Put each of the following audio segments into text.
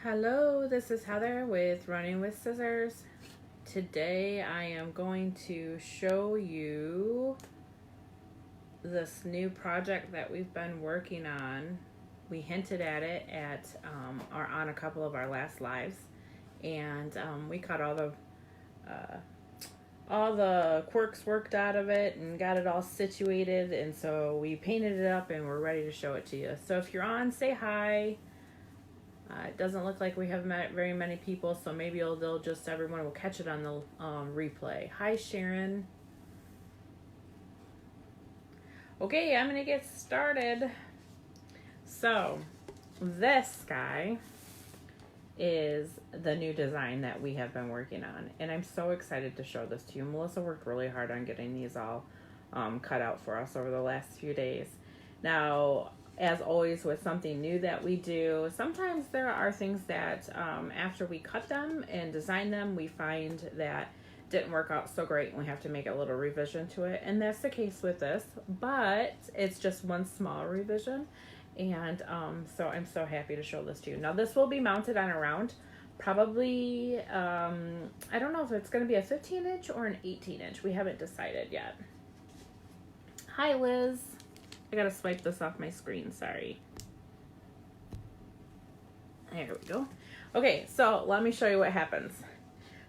Hello, this is Heather with Running with Scissors. Today I am going to show you this new project that we've been working on. We hinted at it or on a couple of our last lives, and we cut all the quirks worked out of it and got it all situated, and so we painted it up and we're ready to show it to you. So if you're on, say hi. It doesn't look like we have met very many people, so maybe everyone will catch it on the replay. Hi, Sharon. Okay, I'm going to get started. So, this guy is the new design that we have been working on, and I'm so excited to show this to you. Melissa worked really hard on getting these all cut out for us over the last few days. Now, as always with something new that we do, sometimes there are things that after we cut them and design them, we find that didn't work out so great and we have to make a little revision to it. And that's the case with this, but it's just one small revision. And so I'm so happy to show this to you. Now this will be mounted on a round, probably, I don't know if it's going to be a 15-inch or an 18-inch. We haven't decided yet. Hi, Liz. I gotta swipe this off my screen, sorry. There we go. Okay, so let me show you what happens.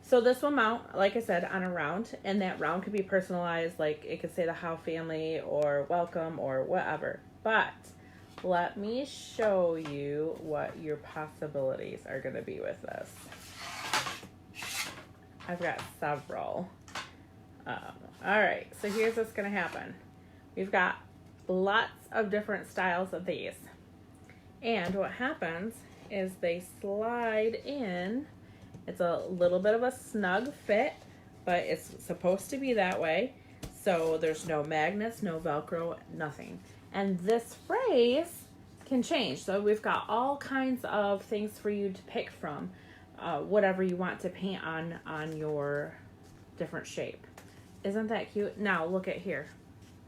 So this will mount, like I said, on a round, and that round could be personalized, like it could say the How family or welcome or whatever. But let me show you what your possibilities are gonna be with this. I've got several. All right, so here's what's gonna happen. We've got lots of different styles of these, and what happens is they slide in. It's a little bit of a snug fit, but it's supposed to be that way, so there's no magnets, no Velcro, nothing. And this phrase can change, so we've got all kinds of things for you to pick from, whatever you want to paint on your different shape. Isn't that cute? Now look at here.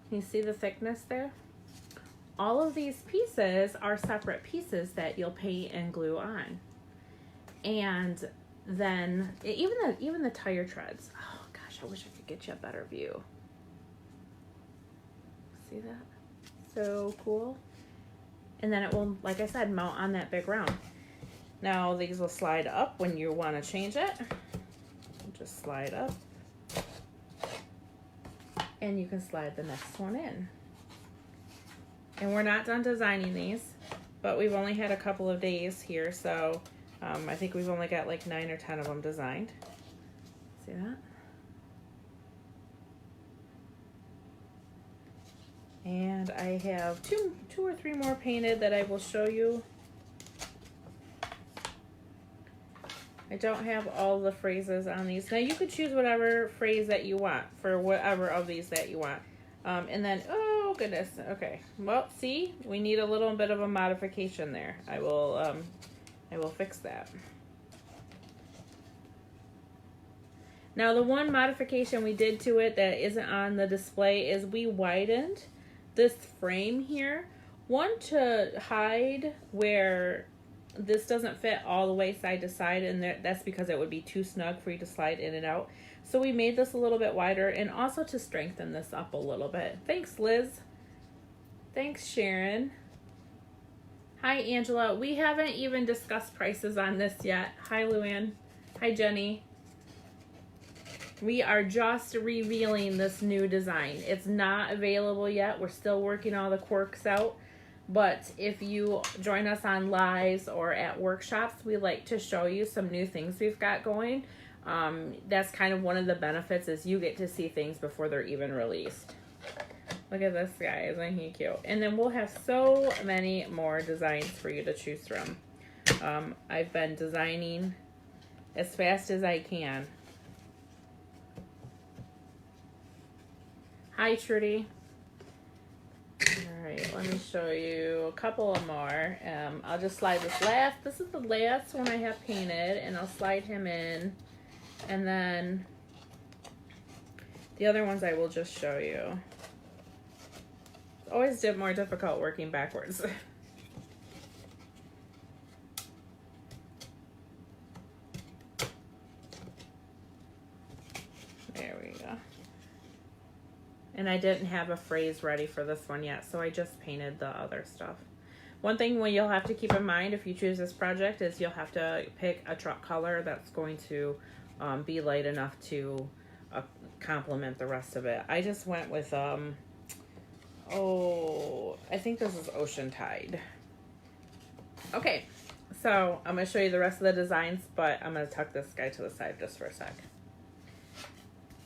Can you see the thickness there? All of these pieces are separate pieces that you'll paint and glue on. And then even the tire treads. Oh gosh, I wish I could get you a better view. See that? So cool. And then it will, like I said, mount on that big round. Now these will slide up when you want to change it. Just slide up. And you can slide the next one in. And we're not done designing these, but we've only had a couple of days here, so I think we've only got like 9 or 10 of them designed. See that? And I have two or three more painted that I will show you. I don't have all the phrases on these. Now you could choose whatever phrase that you want for whatever of these that you want. And then, oh goodness, okay. Well, see, we need a little bit of a modification there. I will fix that. Now the one modification we did to it that isn't on the display is we widened this frame here. One, to hide where this doesn't fit all the way side to side, and that's because it would be too snug for you to slide in and out. So we made this a little bit wider, and also to strengthen this up a little bit. Thanks, Liz. Thanks, Sharon. Hi, Angela. We haven't even discussed prices on this yet. Hi, Luann. Hi, Jenny. We are just revealing this new design. It's not available yet. We're still working all the quirks out. But if you join us on lives or at workshops, we like to show you some new things we've got going. That's kind of one of the benefits, is you get to see things before they're even released. Look at this guy, isn't he cute? And then we'll have so many more designs for you to choose from. I've been designing as fast as I can. Hi, Trudy. All right, let me show you a couple of more. I'll just slide this is the last one I have painted, and I'll slide him in. And then the other ones I will just show you. It's always more difficult working backwards. And I didn't have a phrase ready for this one yet, so I just painted the other stuff. One thing you'll have to keep in mind if you choose this project is you'll have to pick a truck color that's going to be light enough to complement the rest of it. I just went with, I think this is Ocean Tide. Okay, so I'm going to show you the rest of the designs, but I'm going to tuck this guy to the side just for a sec.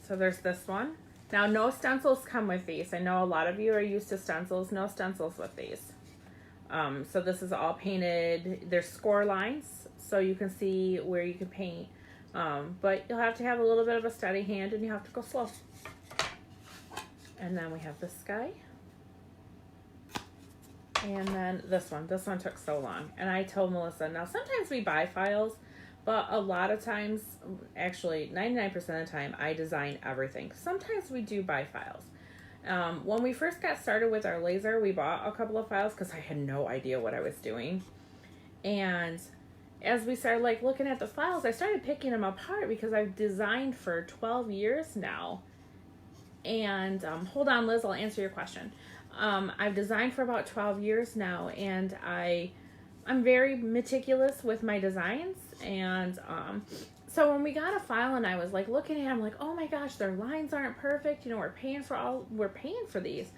So there's this one. Now, no stencils come with these. I know a lot of you are used to stencils. No stencils with these. So this is all painted. There's score lines, so you can see where you can paint. But you'll have to have a little bit of a steady hand, and you have to go slow. And then we have this guy. And then this one. This one took so long. And I told Melissa, now sometimes we buy files, but a lot of times, actually 99% of the time, I design everything. Sometimes we do buy files. When we first got started with our laser, we bought a couple of files because I had no idea what I was doing. And as we started looking at the files, I started picking them apart because I've designed for 12 years now. And hold on, Liz, I'll answer your question. I've designed for about 12 years now, and I'm very meticulous with my designs. And so when we got a file and I was looking at it, I'm like, oh my gosh, their lines aren't perfect. We're paying for these.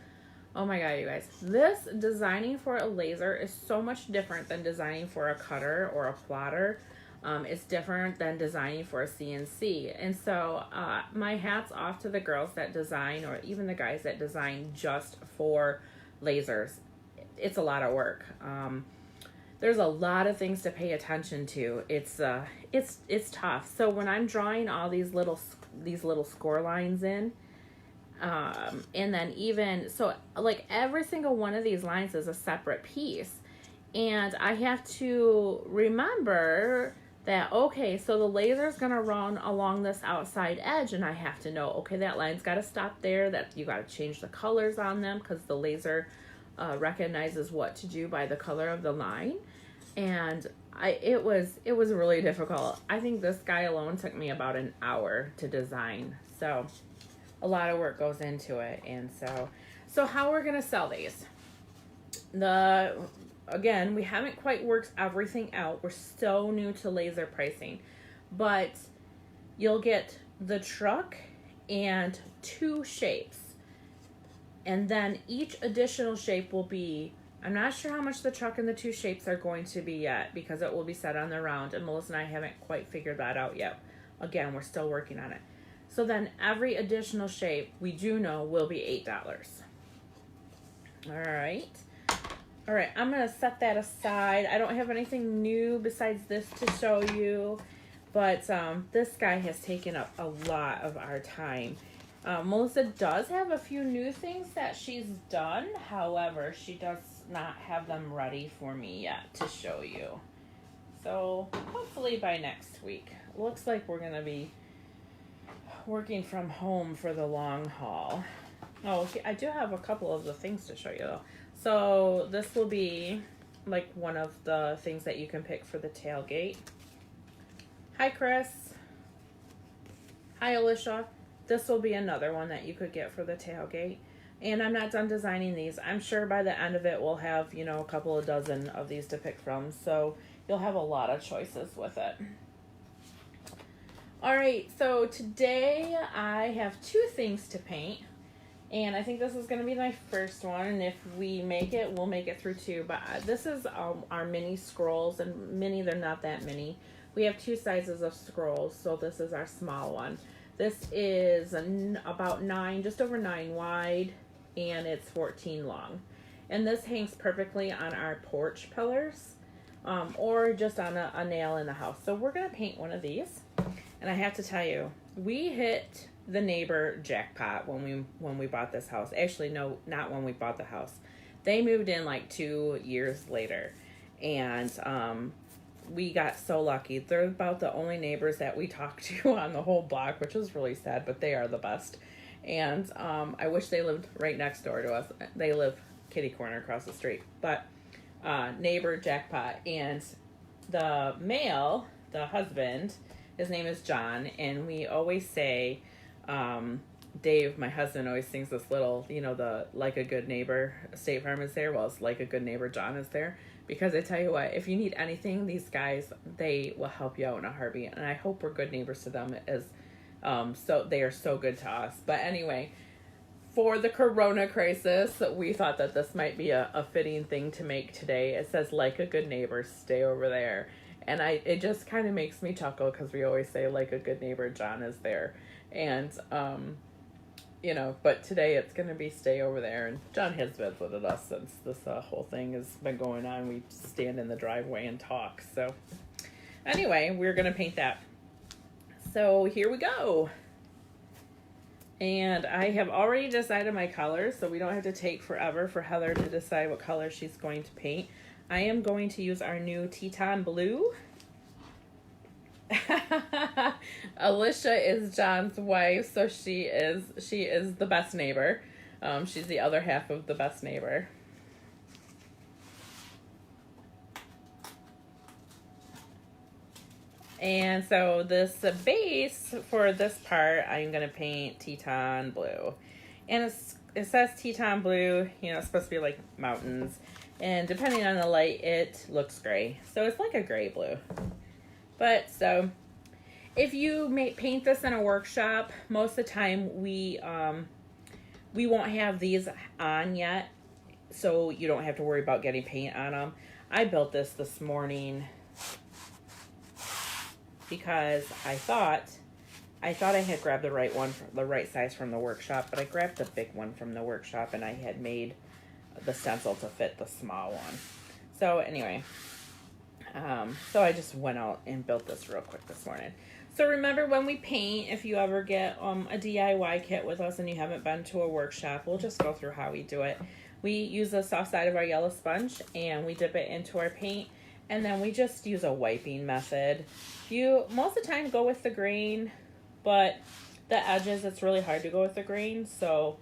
Oh my God, you guys, this designing for a laser is so much different than designing for a cutter or a plotter. It's different than designing for a CNC. And so my hat's off to the girls that design, or even the guys that design just for lasers. It's a lot of work. There's a lot of things to pay attention to. It's tough. So when I'm drawing all these little score lines in, and then even so, every single one of these lines is a separate piece, and I have to remember that, okay, so the laser is gonna run along this outside edge, and I have to know, okay, that line's got to stop there. That you got to change the colors on them because the laser recognizes what to do by the color of the line. And it was really difficult. I think this guy alone took me about an hour to design. So a lot of work goes into it. And so how we're gonna sell these? Again, we haven't quite worked everything out. We're so new to laser pricing, but you'll get the truck and 2 shapes. And then each additional shape will be, I'm not sure how much the truck and the 2 shapes are going to be yet because it will be set on the round, and Melissa and I haven't quite figured that out yet. Again, we're still working on it. So then every additional shape we do know will be $8. All right, I'm going to set that aside. I don't have anything new besides this to show you, but this guy has taken up a lot of our time. Melissa does have a few new things that she's done. However, she does not have them ready for me yet to show you. So hopefully by next week. Looks like we're going to be working from home for the long haul. Oh, I do have a couple of the things to show you though. So this will be one of the things that you can pick for the tailgate. Hi, Chris. Hi, Alicia. This will be another one that you could get for the tailgate. And I'm not done designing these. I'm sure by the end of it, we'll have, a couple of dozen of these to pick from. So you'll have a lot of choices with it. All right, so today I have 2 things to paint. And I think this is going to be my first one. And if we make it, we'll make it through 2. But this is our mini scrolls. And mini, they're not that mini. We have 2 sizes of scrolls. So this is our small one. This is about 9, just over 9 wide. And it's 14 long. And this hangs perfectly on our porch pillars. Or just on a nail in the house. So we're going to paint one of these. And I have to tell you, we hit the neighbor jackpot when we bought this house. Actually, no, not when we bought the house. They moved in 2 years later, and we got so lucky. They're about the only neighbors that we talked to on the whole block, which was really sad, but they are the best. And I wish they lived right next door to us. They live kitty corner across the street, but neighbor jackpot. And the male, the husband, his name is John, and we always say Dave, my husband, always sings this little, you know, the like a good neighbor, State Farm is there. Well, it's like a good neighbor, John is there. Because I tell you what, if you need anything, these guys, they will help you out in a heartbeat. And I hope we're good neighbors to them, as so they are so good to us. But anyway, for the corona crisis, we thought that this might be a fitting thing to make today. It says, like a good neighbor, stay over there. And it just kind of makes me chuckle, because we always say, like a good neighbor, John is there. And, you know, but today it's going to be stay over there. And John has visited us since this whole thing has been going on. We stand in the driveway and talk. So anyway, we're going to paint that. So here we go. And I have already decided my colors, so we don't have to take forever for Heather to decide what color she's going to paint. I am going to use our new Teton Blue. Alicia is John's wife, so she is the best neighbor. She's the other half of the best neighbor. And so this base for this part, I'm going to paint Teton Blue. And it says Teton Blue, you know, it's supposed to be like mountains. And depending on the light, it looks gray. So it's like a gray blue. But so if you paint this in a workshop, most of the time we won't have these on yet. So you don't have to worry about getting paint on them. I built this morning because I thought I had grabbed the right one, the right size from the workshop, but I grabbed the big one from the workshop, and I had made the stencil to fit the small one. So anyway, so I just went out and built this real quick this morning. So remember, when we paint, if you ever get a DIY kit with us and you haven't been to a workshop, we'll just go through how we do it. We use the soft side of our yellow sponge and we dip it into our paint, and then we just use a wiping method. You most of the time go with the grain, but the edges, it's really hard to go with the grain, so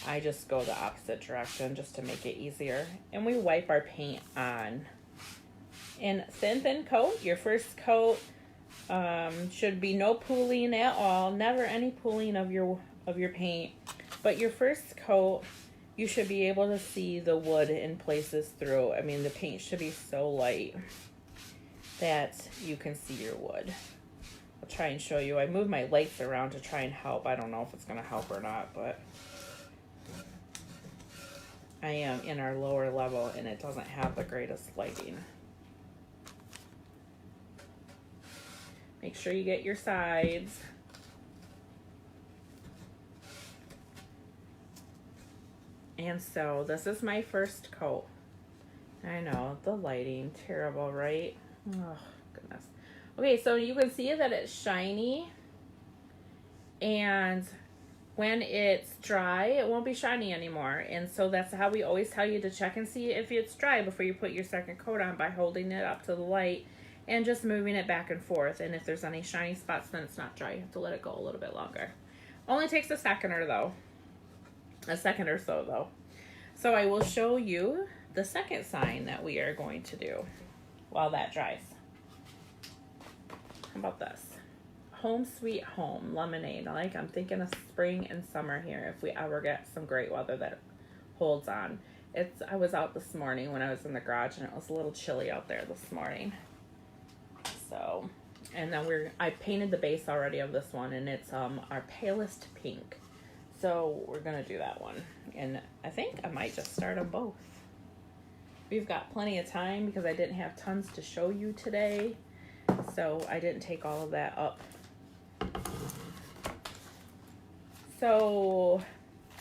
I just go the opposite direction just to make it easier. And we wipe our paint on. And thin coat. Your first coat should be no pooling at all. Never any pooling of your paint. But your first coat, you should be able to see the wood in places through. I mean, the paint should be so light that you can see your wood. I'll try and show you. I moved my lights around to try and help. I don't know if it's going to help or not, but I am in our lower level and it doesn't have the greatest lighting. Make sure you get your sides. And so this is my first coat. I know, the lighting, terrible, right? Oh, goodness. Okay, so you can see that it's shiny. And when it's dry, it won't be shiny anymore. And so that's how we always tell you to check and see if it's dry before you put your second coat on, by holding it up to the light and just moving it back and forth. And if there's any shiny spots, then it's not dry. You have to let it go a little bit longer. Only takes a second or so though. So I will show you the second sign that we are going to do while that dries. How about this? Home Sweet Home Lemonade. I'm thinking of spring and summer here if we ever get some great weather that holds on. I was out this morning when I was in the garage and it was a little chilly out there this morning. So, and then I painted the base already of this one, and it's our palest pink. So we're gonna do that one, and I think I might just start them both. We've got plenty of time because I didn't have tons to show you today, so I didn't take all of that up. So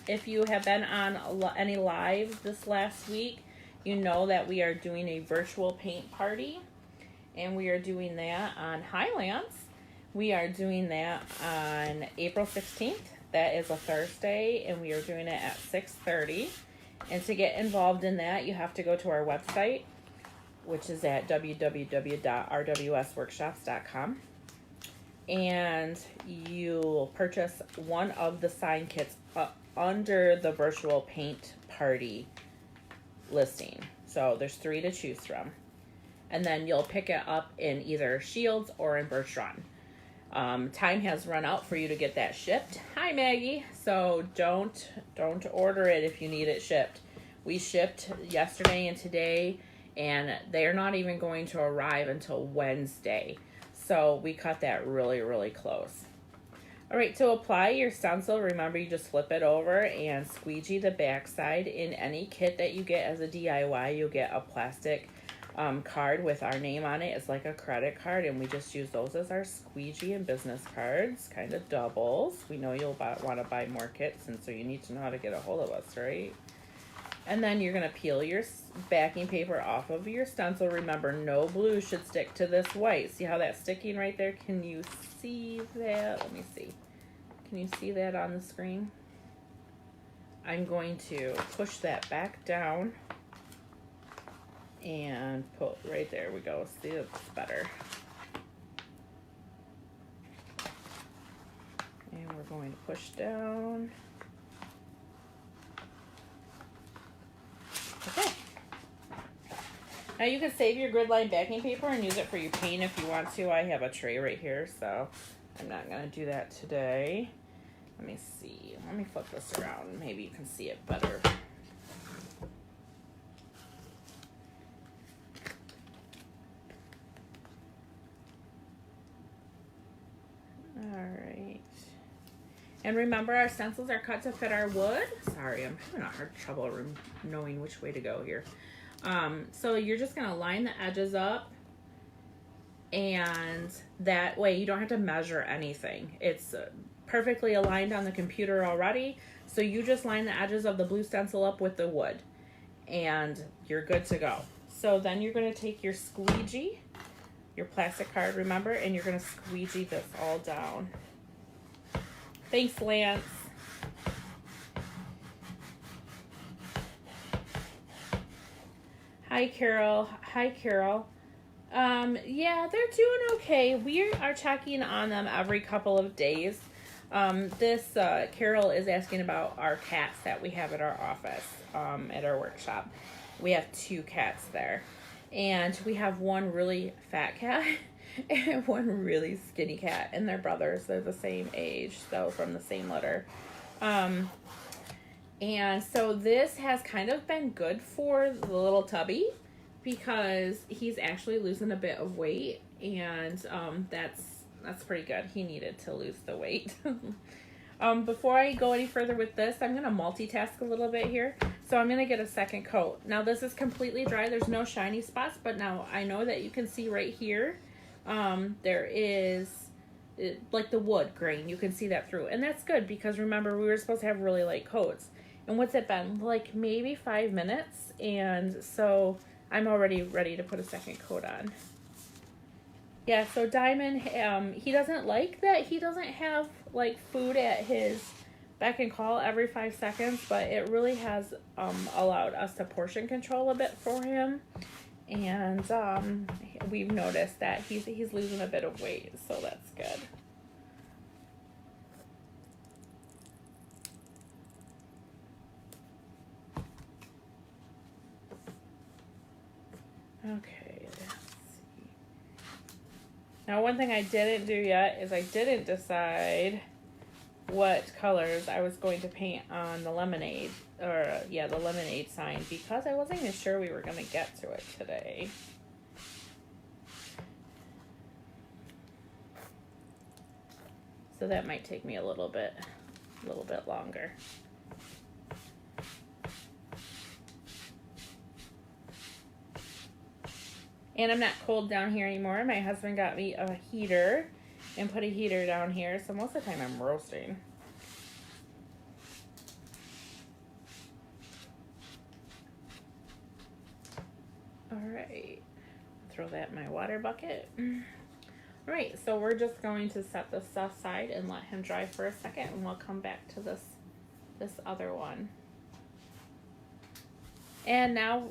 if you have been on any lives this last week, you know that we are doing a virtual paint party. And we are doing that on Highlands. We are doing that on April 16th. That is a Thursday, and we are doing it at 6:30. And to get involved in that, you have to go to our website, which is at www.rwsworkshops.com. And you'll purchase one of the sign kits under the virtual paint party listing. So there's 3 to choose from. And then you'll pick it up in either Shields or in Birch Run. time has run out for you to get that shipped. Hi, Maggie. So don't order it if you need it shipped. We shipped yesterday and today, and they're not even going to arrive until Wednesday. So we cut that really, really close. All right, to apply your stencil, remember you just flip it over and squeegee the backside. In any kit that you get as a DIY, you'll get a plastic card with our name on it. It's like a credit card, and we just use those as our squeegee and business cards, kind of doubles. We know you'll want to buy more kits, and so you need to know how to get a hold of us, right? And then you're going to peel your backing paper off of your stencil. Remember, no blue should stick to this white. See how that's sticking right there? Can you see that? Let me see. Can you see that on the screen? I'm going to push that back down and put right there. We go. See, it's better. And we're going to push down. Okay. Now you can save your grid line backing paper and use it for your paint if you want to. I have a tray right here, so I'm not going to do that today. Let me see. Let me flip this around. Maybe you can see it better. Alright. And remember, our stencils are cut to fit our wood. Sorry, I'm having a hard trouble knowing which way to go here. So you're just going to line the edges up, and that way you don't have to measure anything. It's perfectly aligned on the computer already. So you just line the edges of the blue stencil up with the wood, and you're good to go. So then you're going to take your squeegee, your plastic card, remember, and you're going to squeegee this all down. Thanks, Lance. Hi, Carol. Hi, Carol. Yeah, they're doing okay. We are checking on them every couple of days. Carol is asking about our cats that we have at our office, at our workshop. We have 2 cats there. And we have one really fat cat and one really skinny cat. And they're brothers. They're the same age, so from the same litter. And so this has kind of been good for the little tubby because he's actually losing a bit of weight. And that's pretty good. He needed to lose the weight. Before I go any further with this, I'm going to multitask a little bit here. So I'm going to get a second coat. Now this is completely dry. There's no shiny spots, but now I know that you can see right here, there is like the wood grain. You can see that through. And that's good because remember, we were supposed to have really light coats. And what's it been? Like maybe 5 minutes. And so I'm already ready to put a second coat on. Yeah, so Diamond, he doesn't like that. He doesn't have like food at his beck and call every 5 seconds, but it really has allowed us to portion control a bit for him. And we've noticed that he's losing a bit of weight, so that's good. Okay, let's see. Now, one thing I didn't do yet is I didn't decide what colors I was going to paint on the lemonade, the lemonade sign, because I wasn't even sure we were going to get to it today. So that might take me a little bit longer. And I'm not cold down here anymore. My husband got me a heater and put a heater down here. So most of the time I'm roasting. All right. Throw that in my water bucket. All right. So we're just going to set this aside and let him dry for a second. And we'll come back to this other one. And now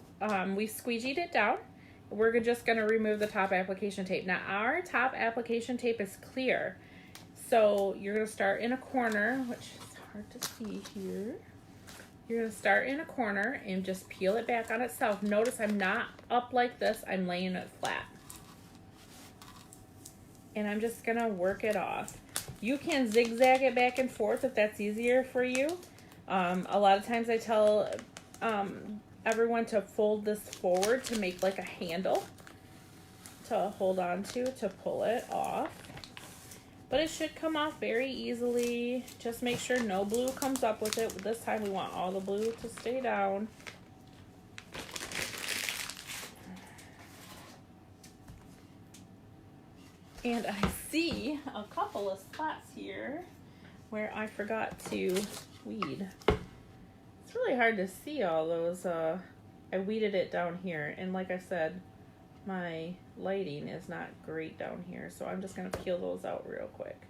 we squeegeed it down. We're just going to remove the top application tape. Now, our top application tape is clear. So you're going to start in a corner, which is hard to see here. You're going to start in a corner and just peel it back on itself. Notice I'm not up like this. I'm laying it flat. and I'm just gonna work it off. You can zigzag it back and forth if that's easier for you. A lot of times I tell everyone to fold this forward to make like a handle to hold on to pull it off. But it should come off very easily. Just make sure no blue comes up with it. This time we want all the blue to stay down. And I see a couple of spots here where I forgot to weed. It's really hard to see all those. I weeded it down here, and like I said, my lighting is not great down here, so I'm just going to peel those out real quick.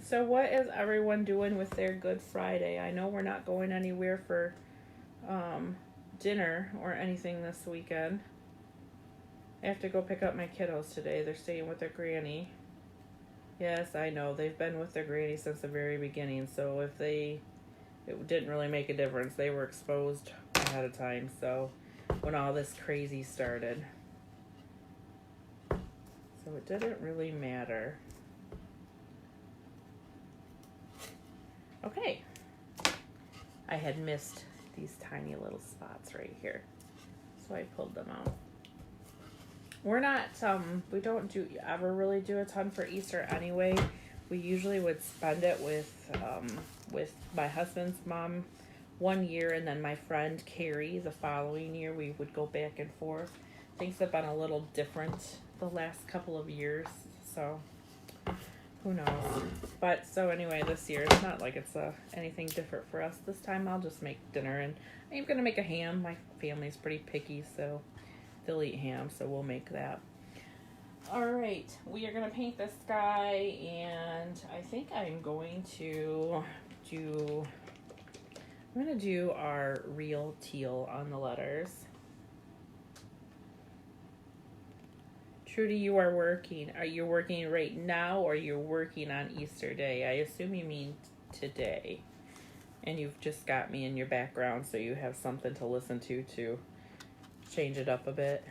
So what is everyone doing with their Good Friday? I know we're not going anywhere for dinner or anything this weekend. I have to go pick up my kiddos today. They're staying with their granny. Yes, I know. They've been with their granny since the very beginning, so it didn't really make a difference. They were exposed ahead of time, so when all this crazy started. So it didn't really matter. Okay. I had missed these tiny little spots right here, so I pulled them out. We're not, we don't ever really do a ton for Easter anyway. We usually would spend it with my husband's mom one year, and then my friend Carrie the following year. We would go back and forth. Things have been a little different the last couple of years, so who knows. But so anyway, this year it's not like it's anything different for us. This time I'll just make dinner, and I'm gonna make a ham. My family's pretty picky, so they'll eat ham, so we'll make that. All right, we are gonna paint this guy, and I think I'm going to do our real teal on the letters. Trudy, you are working. Are you working right now, or you're working on Easter Day? I assume you mean today. And you've just got me in your background, so you have something to listen to change it up a bit.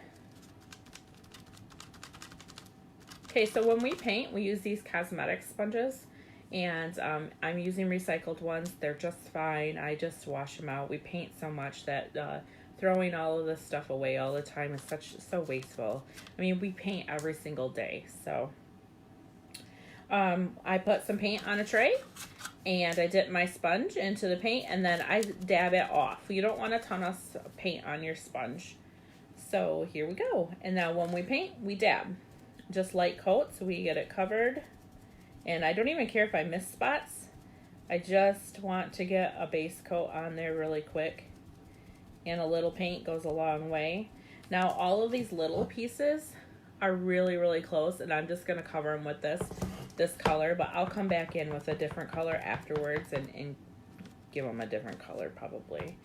Okay, so when we paint, we use these cosmetic sponges, and I'm using recycled ones. They're just fine. I just wash them out. We paint so much that throwing all of this stuff away all the time is so wasteful. I mean, we paint every single day, so I put some paint on a tray, and I dip my sponge into the paint, and then I dab it off. You don't want a ton of paint on your sponge. So here we go. And now when we paint, we dab. Just light coats, we get it covered. And I don't even care if I miss spots. I just want to get a base coat on there really quick. And a little paint goes a long way. Now all of these little pieces are really, really close, and I'm just going to cover them with this color, but I'll come back in with a different color afterwards and give them a different color probably.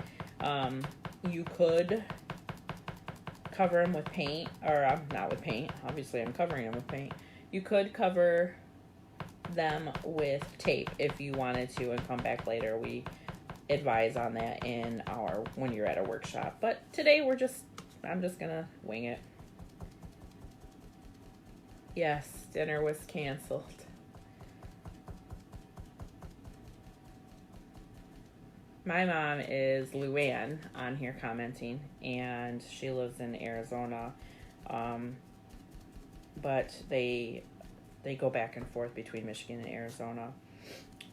You could cover them with paint, or not with paint, obviously I'm covering them with paint. You could cover them with tape if you wanted to and come back later. We advise on that when you're at a workshop, but today I'm just gonna wing it. Yes, dinner was canceled. My mom is Luann on here commenting, and she lives in Arizona, but they go back and forth between Michigan and Arizona,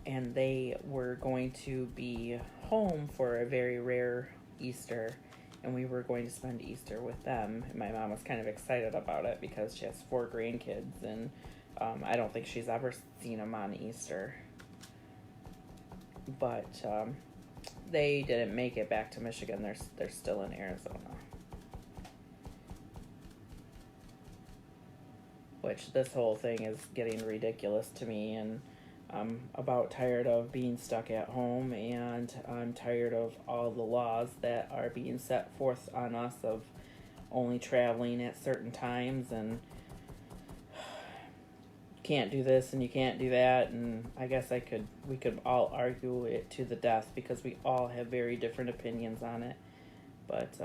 and they were going to be home for a very rare Easter, and we were going to spend Easter with them. And my mom was kind of excited about it because she has 4 grandkids, and I don't think she's ever seen them on Easter. But they didn't make it back to Michigan. They're still in Arizona. Which this whole thing is getting ridiculous to me, and I'm about tired of being stuck at home, and I'm tired of all the laws that are being set forth on us of only traveling at certain times, and can't do this and you can't do that. And I guess we could all argue it to the death because we all have very different opinions on it. But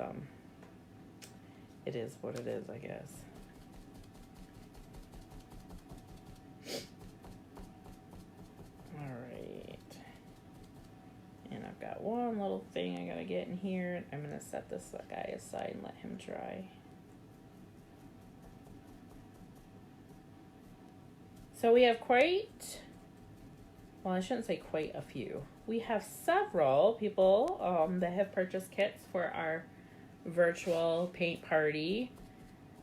it is what it is, I guess. Alright. And I've got one little thing I gotta get in here. I'm gonna set this guy aside and let him dry. So we have quite, well, I shouldn't say quite a few. We have several people that have purchased kits for our virtual paint party.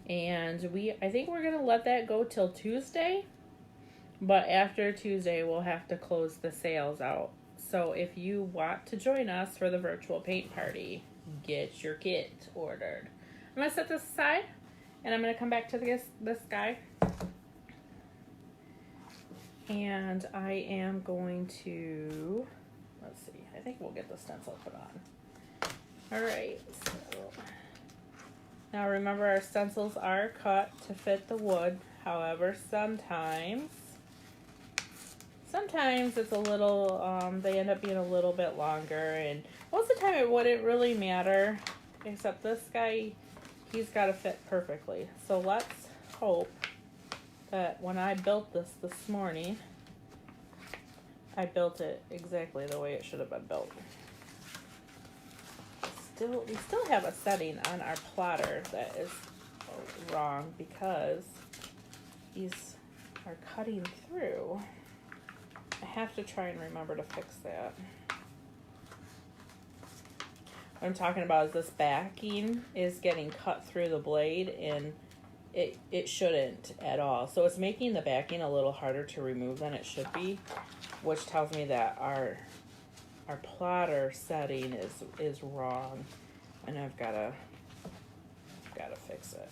And I think we're going to let that go till Tuesday. But after Tuesday, we'll have to close the sales out. So if you want to join us for the virtual paint party, get your kit ordered. I'm going to set this aside, and I'm going to come back to this guy. And I am going to, let's see, I think we'll get the stencil put on. All right, so now remember our stencils are cut to fit the wood. However, sometimes it's a little, they end up being a little bit longer, and most of the time it wouldn't really matter, except this guy, he's got to fit perfectly. So let's hope that when I built this morning, I built it exactly the way it should have been built. We still have a setting on our plotter that is wrong because these are cutting through. I have to try and remember to fix that. What I'm talking about is this backing is getting cut through the blade, and it shouldn't at all. So it's making the backing a little harder to remove than it should be, which tells me that our plotter setting is wrong, and I've gotta fix it.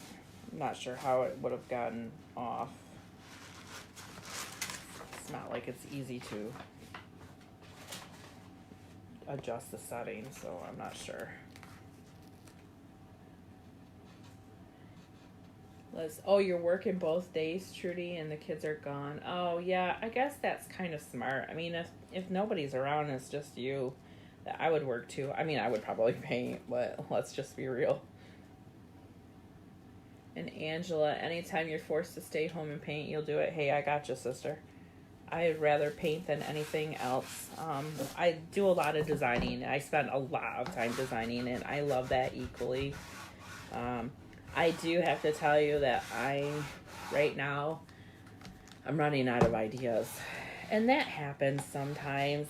I'm not sure how it would have gotten off. It's not like it's easy to adjust the settings, so I'm not sure. Oh, you're working both days, Trudy, and the kids are gone. Oh, yeah, I guess that's kind of smart. I mean, if nobody's around, it's just you, that I would work too. I mean, I would probably paint, but let's just be real. And Angela, anytime you're forced to stay home and paint, you'll do it. Hey, I got you, sister. I'd rather paint than anything else. I do a lot of designing. I spend a lot of time designing, and I love that equally. I do have to tell you that right now, I'm running out of ideas. And that happens sometimes.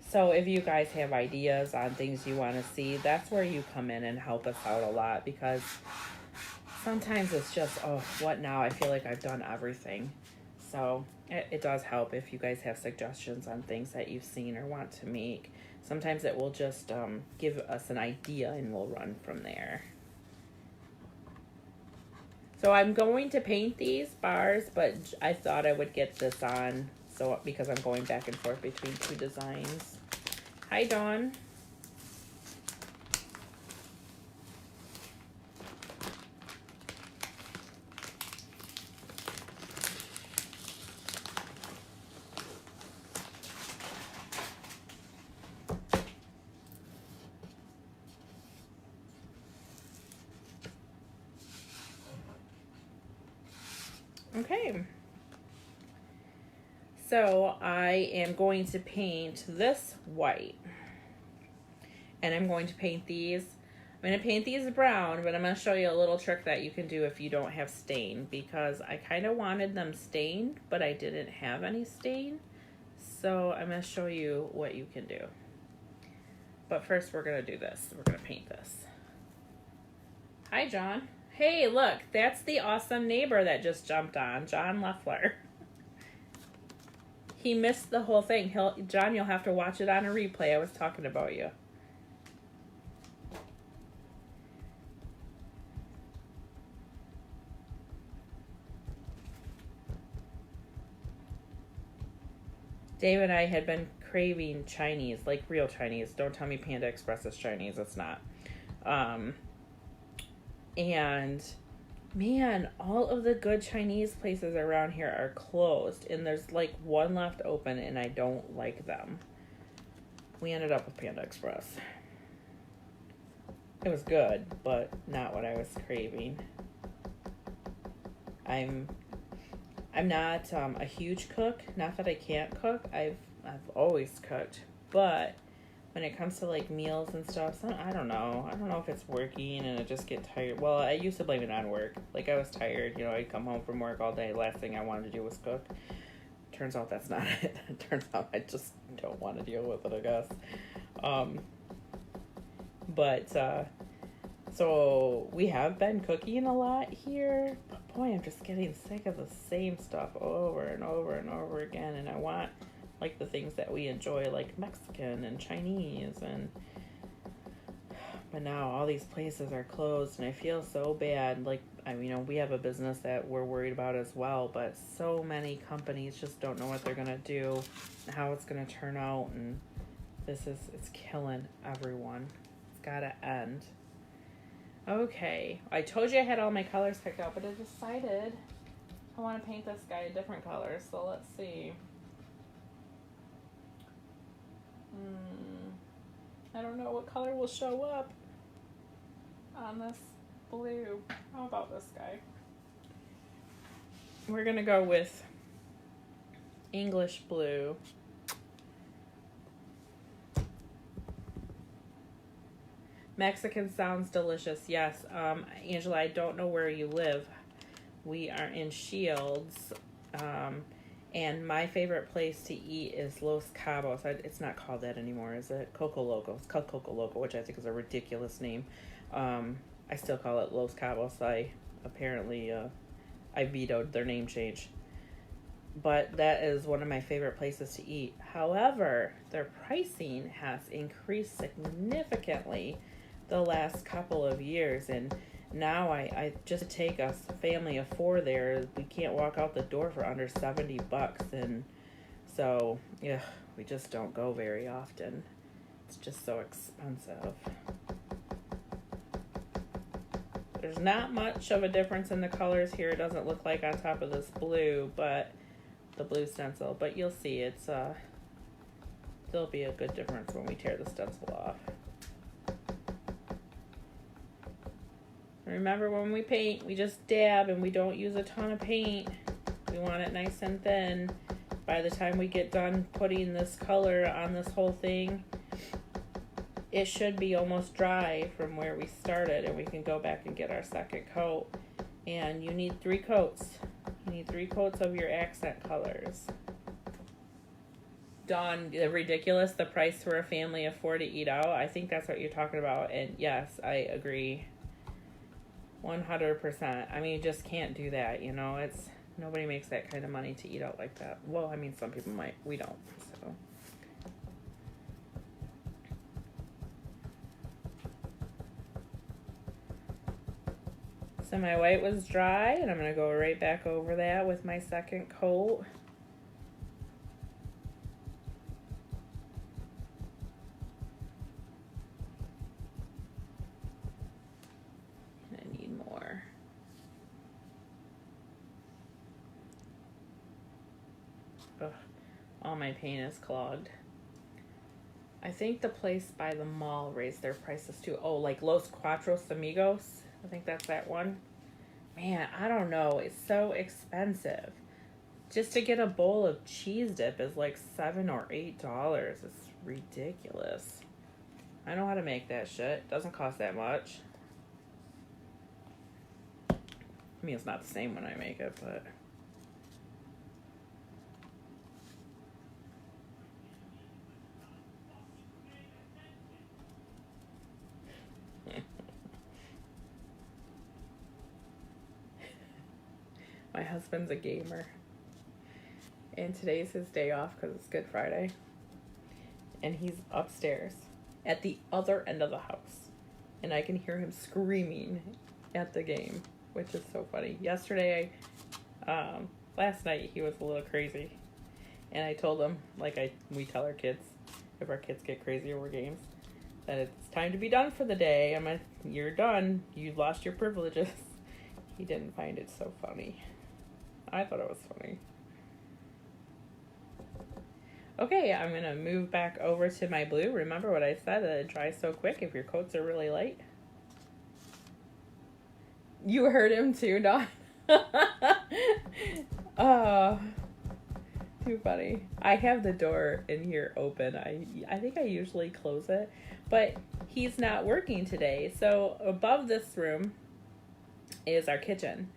So if you guys have ideas on things you want to see, that's where you come in and help us out a lot, because sometimes it's just, oh, what now? I feel like I've done everything. So it does help if you guys have suggestions on things that you've seen or want to make. Sometimes it will just give us an idea, and we'll run from there. So I'm going to paint these bars, but I thought I would get this on, so because I'm going back and forth between two designs. Hi, Dawn. Okay, so I am going to paint this white, and I'm going to paint these. I'm going to paint these brown, but I'm going to show you a little trick that you can do if you don't have stain, because I kind of wanted them stained, but I didn't have any stain. So I'm going to show you what you can do. But first we're going to do this. We're going to paint this. Hi, John. Hey, look, that's the awesome neighbor that just jumped on, John Leffler. He missed the whole thing. John, you'll have to watch it on a replay. I was talking about you. Dave and I had been craving Chinese, like real Chinese. Don't tell me Panda Express is Chinese. It's not. And man, all of the good Chinese places around here are closed, and there's like one left open, and I don't like them. We ended up with Panda Express. It was good, but not what I was craving. I'm not a huge cook. Not that I can't cook. I've always cooked, but when it comes to like meals and stuff, I don't know. I don't know if it's working and I just get tired. Well, I used to blame it on work. Like I was tired. You know, I'd come home from work all day. Last thing I wanted to do was cook. Turns out that's not it. Turns out I just don't want to deal with it, I guess. So we have been cooking a lot here, but boy, I'm just getting sick of the same stuff over and over and over again, and I want like the things that we enjoy, like Mexican and Chinese, but now all these places are closed, and I feel so bad. Like, we have a business that we're worried about as well, but so many companies just don't know what they're gonna do, how it's gonna turn out, and it's killing everyone. It's gotta end. Okay, I told you I had all my colors picked out, but I decided I want to paint this guy a different color, so let's see. I don't know what color will show up on this blue. How about this guy? We're going to go with English blue. Mexican sounds delicious. Yes. Angela, I don't know where you live. We are in Shields. And my favorite place to eat is Los Cabos. It's not called that anymore, is it? Coco Loco. It's called Coco Loco, which I think is a ridiculous name. I still call it Los Cabos. I vetoed their name change. But that is one of my favorite places to eat. However, their pricing has increased significantly the last couple of years, and now I just take us a family of 4 there. We can't walk out the door for under $70, and so yeah, we just don't go very often. It's just so expensive. There's not much of a difference in the colors here. It doesn't look like on top of this blue, but the blue stencil, but you'll see it's there'll be a good difference when we tear the stencil off. Remember, when we paint, we just dab and we don't use a ton of paint. We want it nice and thin. By the time we get done putting this color on this whole thing, it should be almost dry from where we started, and we can go back and get our second coat. And you need 3 coats. You need 3 coats of your accent colors. Dawn, ridiculous, the price for a family of 4 to eat out. I think that's what you're talking about. And yes, I agree 100%. You just can't do that, it's nobody makes that kind of money to eat out like that. Well, some people might. We don't. So my white was dry, and I'm going to go right back over that with my second coat. I need more. Ugh, all my paint is clogged. I think the place by the mall raised their prices too. Oh, like Los Cuatro Amigos. I think that's that one. Man, I don't know. It's so expensive. Just to get a bowl of cheese dip is like $7 or $8. It's ridiculous. I know how to make that shit. It doesn't cost that much. It's not the same when I make it, but... My husband's a gamer, and today's his day off because it's Good Friday, and he's upstairs at the other end of the house, and I can hear him screaming at the game, which is so funny. Yesterday, last night, he was a little crazy, and I told him, we tell our kids, if our kids get crazy over games, that it's time to be done for the day. You're done. You've lost your privileges. He didn't find it so funny. I thought it was funny. Okay, I'm going to move back over to my blue. Remember what I said, that it dries so quick if your coats are really light. You heard him too, Dawn? Oh, too funny. I have the door in here open. I think I usually close it, but he's not working today. So above this room is our kitchen.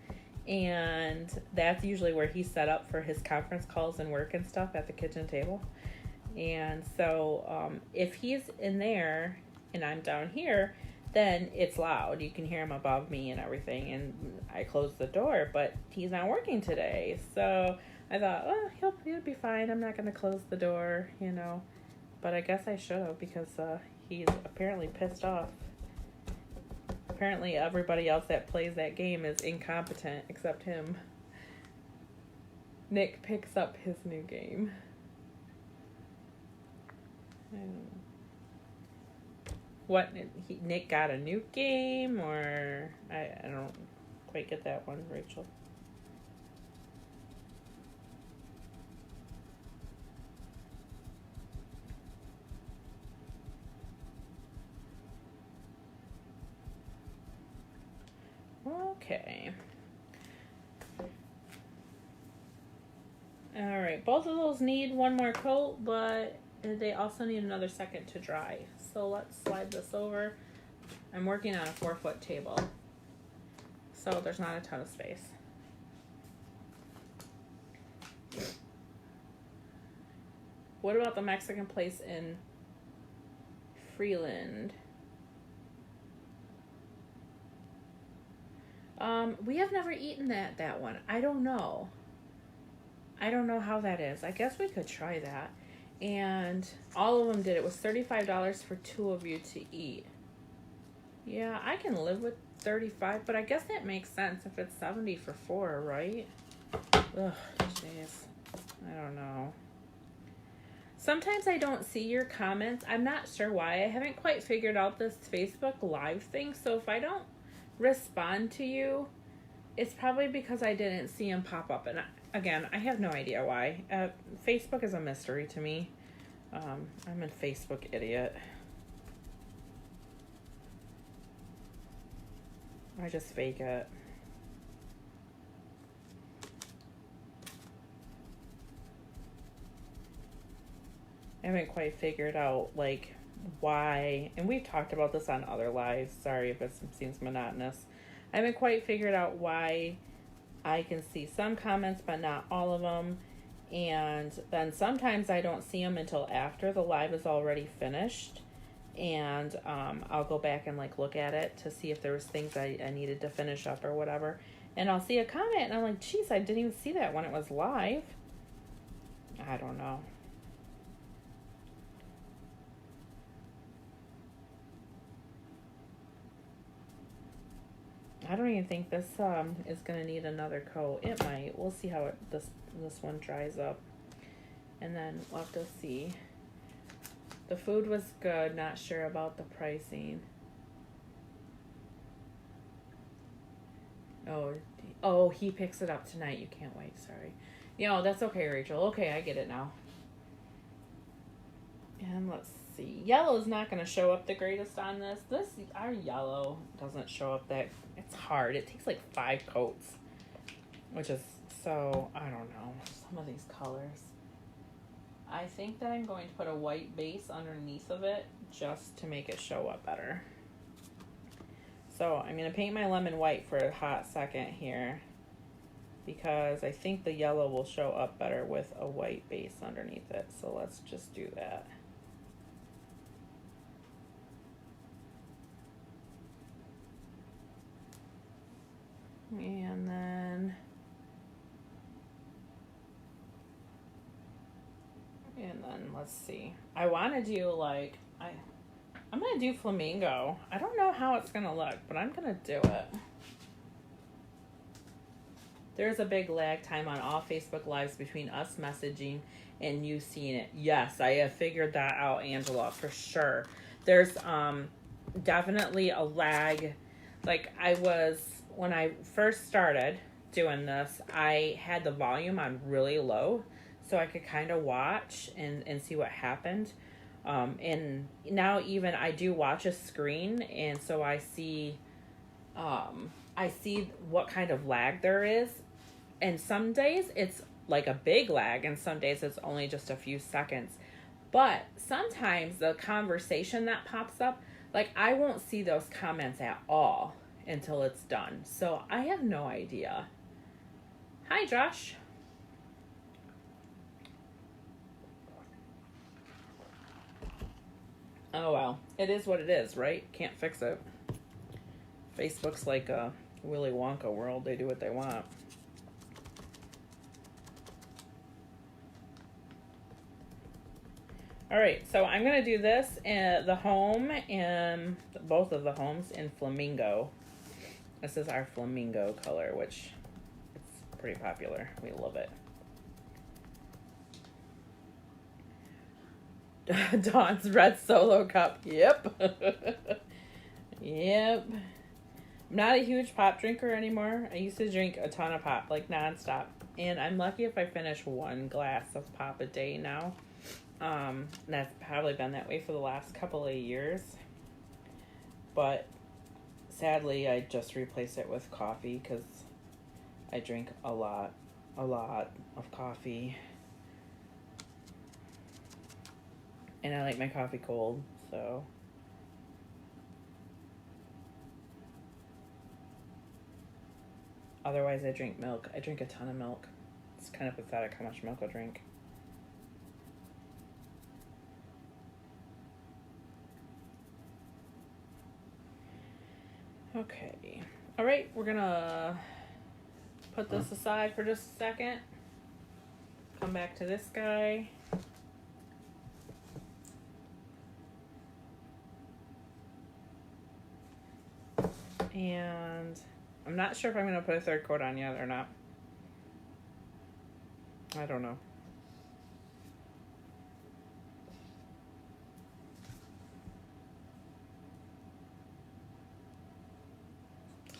And that's usually where he's set up for his conference calls and work and stuff, at the kitchen table. And so if he's in there and I'm down here, then it's loud. You can hear him above me and everything. And I closed the door, but he's not working today. So I thought, oh, he'll be fine. I'm not going to close the door, you know. But I guess I should have, because he's apparently pissed off. Apparently everybody else that plays that game is incompetent except him. Nick picks up his new game. What, Nick got a new game, or I don't quite get that one, Rachel. Okay. All right, both of those need one more coat, but they also need another second to dry. So let's slide this over. I'm working on a 4-foot table, so there's not a ton of space. What about the Mexican place in Freeland? We have never eaten that one. I don't know. I don't know how that is. I guess we could try that. And all of them did. It was $35 for 2 of you to eat. Yeah, I can live with $35, but I guess that makes sense if it's $70 for 4, right? Ugh, jeez. I don't know. Sometimes I don't see your comments. I'm not sure why. I haven't quite figured out this Facebook Live thing. So if I don't respond to you, it's probably because I didn't see them pop up. And again, I have no idea why. Facebook is a mystery to me. I'm a Facebook idiot. I just fake it. I haven't quite figured out, like, why, and we've talked about this on other lives. Sorry if it seems monotonous. I haven't quite figured out why I can see some comments, but not all of them. And then sometimes I don't see them until after the live is already finished. And I'll go back and like look at it to see if there was things I needed to finish up or whatever. And I'll see a comment and I'm like, geez, I didn't even see that when it was live. I don't know. I don't even think this is gonna need another coat. It might. We'll see how this one dries up, and then we'll have to see. The food was good. Not sure about the pricing. Oh, he picks it up tonight. You can't wait. Sorry. No, that's okay, Rachel. Okay, I get it now. And let's see. Yellow's not going to show up the greatest on this. Our yellow doesn't show up that. It's hard. It takes like 5 coats, which is so, I don't know, some of these colors. I think that I'm going to put a white base underneath of it just to make it show up better. So I'm going to paint my lemon white for a hot second here, because I think the yellow will show up better with a white base underneath it. So let's just do that. And then let's see. I want to do like, I'm going to do flamingo. I don't know how it's going to look, but I'm going to do it. There's a big lag time on all Facebook Lives between us messaging and you seeing it. Yes, I have figured that out, Angela, for sure. There's definitely a lag. Like when I first started doing this, I had the volume on really low so I could kind of watch and see what happened. And now even I do watch a screen, and so I see I see what kind of lag there is. And some days it's like a big lag, and some days it's only just a few seconds. But sometimes the conversation that pops up, like I won't see those comments at all until it's done. So I have no idea. Hi, Josh. Oh, well. It is what it is, right? Can't fix it. Facebook's like a Willy Wonka world. They do what they want. All right, so I'm going to do this in the home and both of the homes in flamingo. This is our flamingo color, which it's pretty popular. We love it. Dawn's red Solo cup. Yep. Yep. I'm not a huge pop drinker anymore. I used to drink a ton of pop, like nonstop. And I'm lucky if I finish one glass of pop a day now. That's probably been that way for the last couple of years. But sadly, I just replaced it with coffee because I drink a lot of coffee. And I like my coffee cold, so. Otherwise, I drink milk. I drink a ton of milk. It's kind of pathetic how much milk I drink. Okay. All right, we're gonna put this aside for just a second. Come back to this guy. And I'm not sure if I'm going to put a third coat on yet or not. I don't know.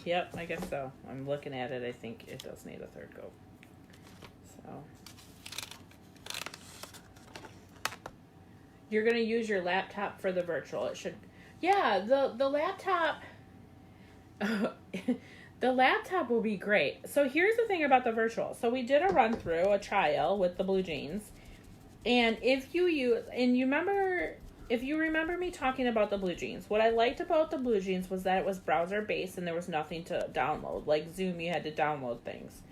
Yep, I guess so. I'm looking at it. I think it does need a third coat. So you're going to use your laptop for the virtual. It should. Yeah, the laptop. The laptop will be great. So here's the thing about the virtual. So we did a run through, a trial with the blue jeans. And if you remember me talking about the blue jeans, what I liked about the blue jeans was that it was browser based and there was nothing to download. Like Zoom, you had to download things.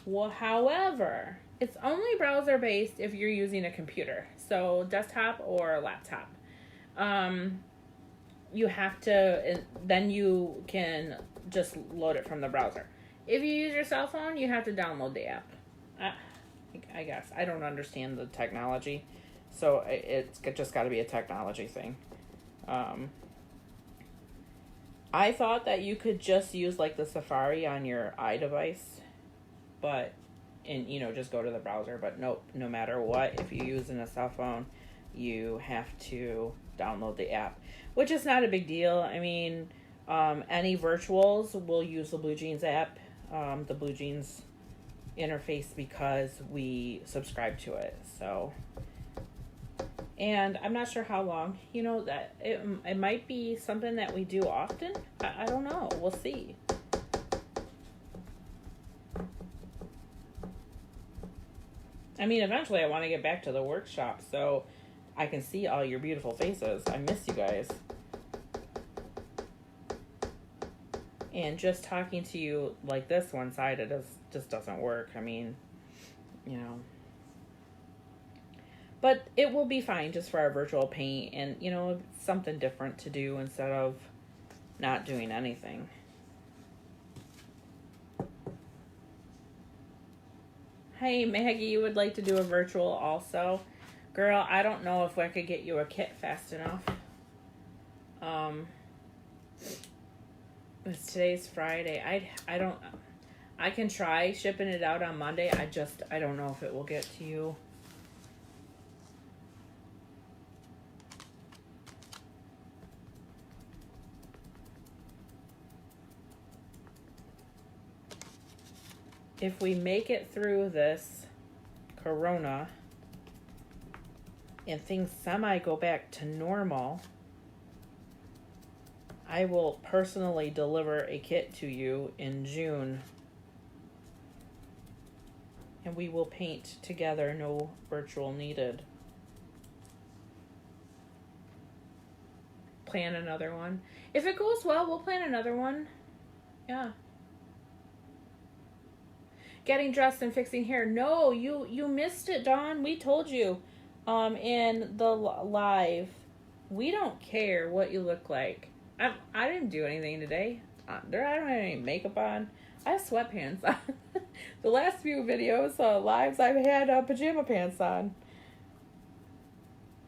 Well, however, it's only browser based if you're using a computer. So desktop or laptop. You have to, then you can just load it from the browser. If you use your cell phone, you have to download the app. I guess. I don't understand the technology, so it's just got to be a technology thing. I thought that you could just use like the Safari on your iDevice, and just go to the browser. But nope, no matter what, if you're using a cell phone, you have to download the app, which is not a big deal. I mean, any virtuals will use the Blue Jeans app, the Blue Jeans interface, because we subscribe to it. So, and I'm not sure how long, that it might be something that we do often. I don't know. We'll see. I mean, eventually I want to get back to the workshop so I can see all your beautiful faces. I miss you guys. And just talking to you like this one-sided just doesn't work. I mean, But it will be fine just for our virtual paint and, something different to do instead of not doing anything. Hey, Maggie, you would like to do a virtual also? Girl, I don't know if I could get you a kit fast enough. Today's Friday. I can try shipping it out on Monday. I don't know if it will get to you. If we make it through this corona and things go back to normal, I will personally deliver a kit to you in June. And we will paint together, no virtual needed. Plan another one. If it goes well, we'll plan another one. Yeah. Getting dressed and fixing hair. No, you missed it, Dawn. We told you in the live. We don't care what you look like. I didn't do anything today. I don't have any makeup on. I have sweatpants on. The last few videos, lives, I've had pajama pants on.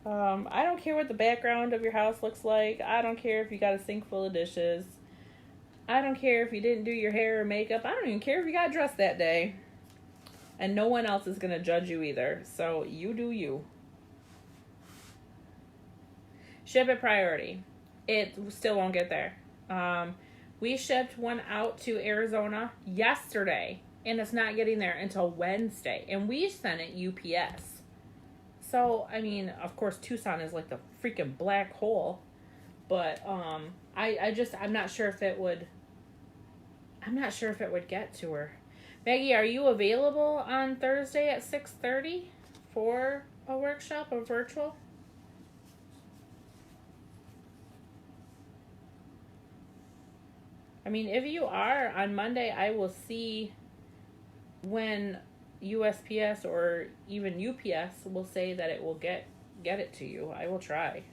I don't care what the background of your house looks like. I don't care if you got a sink full of dishes. I don't care if you didn't do your hair or makeup. I don't even care if you got dressed that day. And no one else is going to judge you either. So you do you. Ship it priority. It still won't get there. We shipped one out to Arizona yesterday, and it's not getting there until Wednesday. And we sent it UPS. So, I mean, of course, Tucson is like the freaking black hole. But I'm not sure if it would. I'm not sure if it would get to her. Maggie, are you available on Thursday at 6:30 for a workshop, a virtual? I mean, if you are, on Monday, I will see when USPS or even UPS will say that it will get it to you. I will try.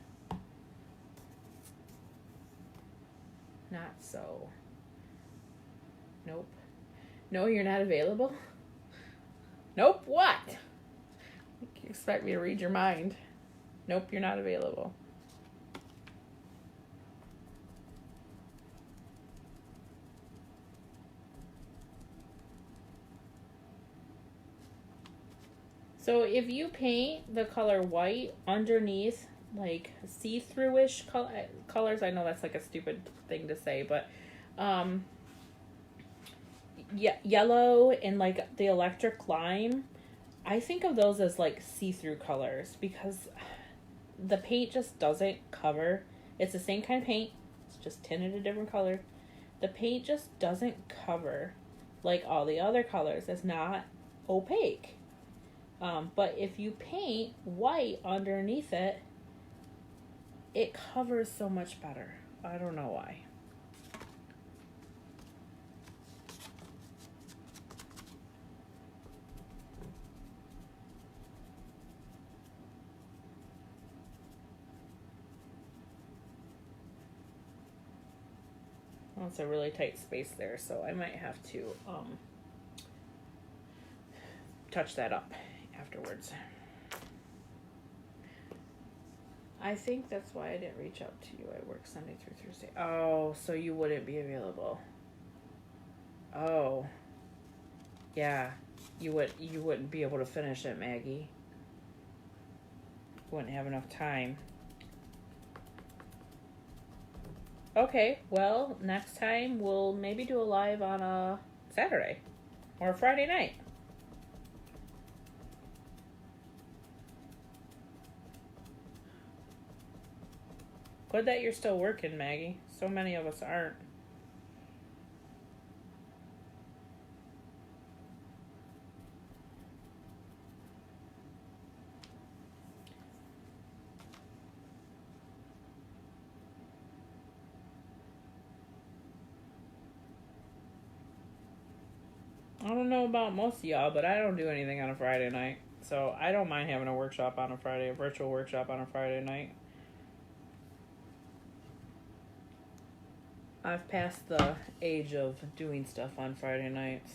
Not so. Nope. No, you're not available? Nope, what? You expect me to read your mind. Nope, you're not available. So if you paint the color white underneath, like see-through-ish colors, I know that's like a stupid thing to say, but yellow and like the electric lime, I think of those as like see-through colors because the paint just doesn't cover. It's the same kind of paint, it's just tinted a different color. The paint just doesn't cover like all the other colors. It's not opaque. But if you paint white underneath it, it covers so much better. I don't know why. Well, it's a really tight space there, so I might have to touch that up afterwards. I think that's why I didn't reach out to you. I work Sunday through Thursday. Oh, so you wouldn't be available. Oh. Yeah. You wouldn't be able to finish it, Maggie. You wouldn't have enough time. Okay, well, next time we'll maybe do a live on a Saturday or a Friday night. Good that you're still working, Maggie. So many of us aren't. I don't know about most of y'all, but I don't do anything on a Friday night. So I don't mind having a workshop on a Friday, a virtual workshop on a Friday night. I've passed the age of doing stuff on Friday nights.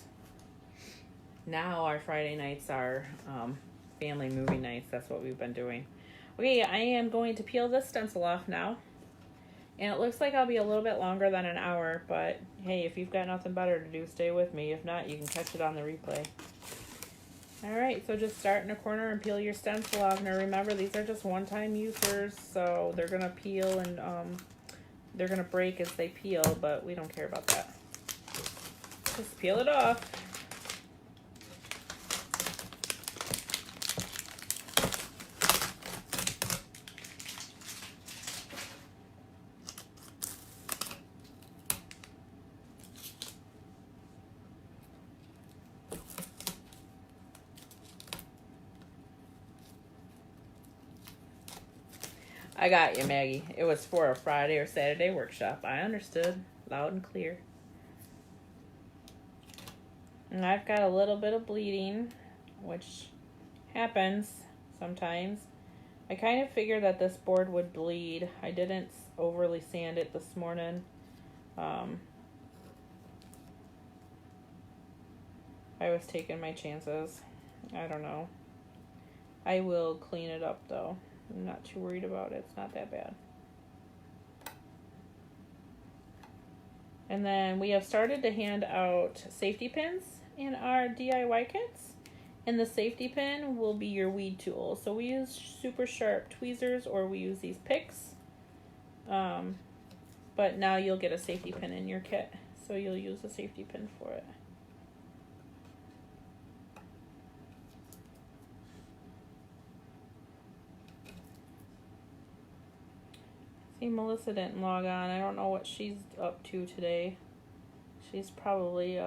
Now our Friday nights are family movie nights. That's what we've been doing. Okay, I am going to peel this stencil off now. And it looks like I'll be a little bit longer than an hour, but hey, if you've got nothing better to do, stay with me. If not, you can catch it on the replay. Alright, so just start in a corner and peel your stencil off. Now remember, these are just one-time users, so they're going to peel and they're going to break as they peel, but we don't care about that. Just peel it off. I got you, Maggie. It was for a Friday or Saturday workshop. I understood. Loud and clear. And I've got a little bit of bleeding, which happens sometimes. I kind of figured that this board would bleed. I didn't overly sand it this morning. I was taking my chances. I don't know. I will clean it up though. I'm not too worried about it. It's not that bad. And then we have started to hand out safety pins in our DIY kits. And the safety pin will be your weed tool. So we use super sharp tweezers or we use these picks. But now you'll get a safety pin in your kit. So you'll use a safety pin for it. See, Melissa didn't log on. I don't know what she's up to today. She's probably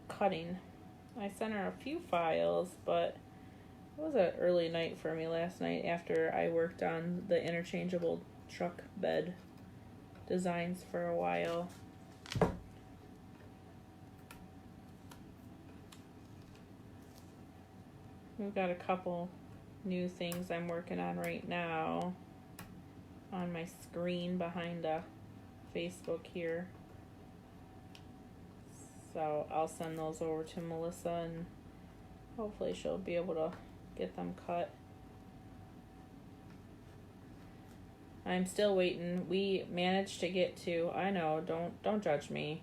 cutting. I sent her a few files, but it was an early night for me last night after I worked on the interchangeable truck bed designs for a while. We've got a couple new things I'm working on right now on my screen behind the Facebook here. So I'll send those over to Melissa and hopefully she'll be able to get them cut. I'm still waiting. We managed to get to, I know, don't judge me.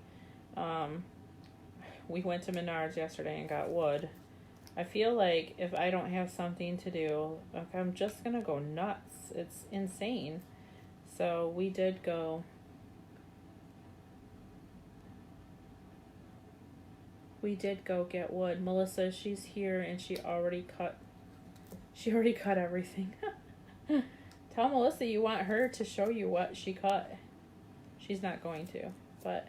We went to Menards yesterday and got wood. I feel like if I don't have something to do, like I'm just gonna go nuts. It's insane. So we did go get wood. Melissa, she's here and she already cut everything. Tell Melissa you want her to show you what she cut. She's not going to, but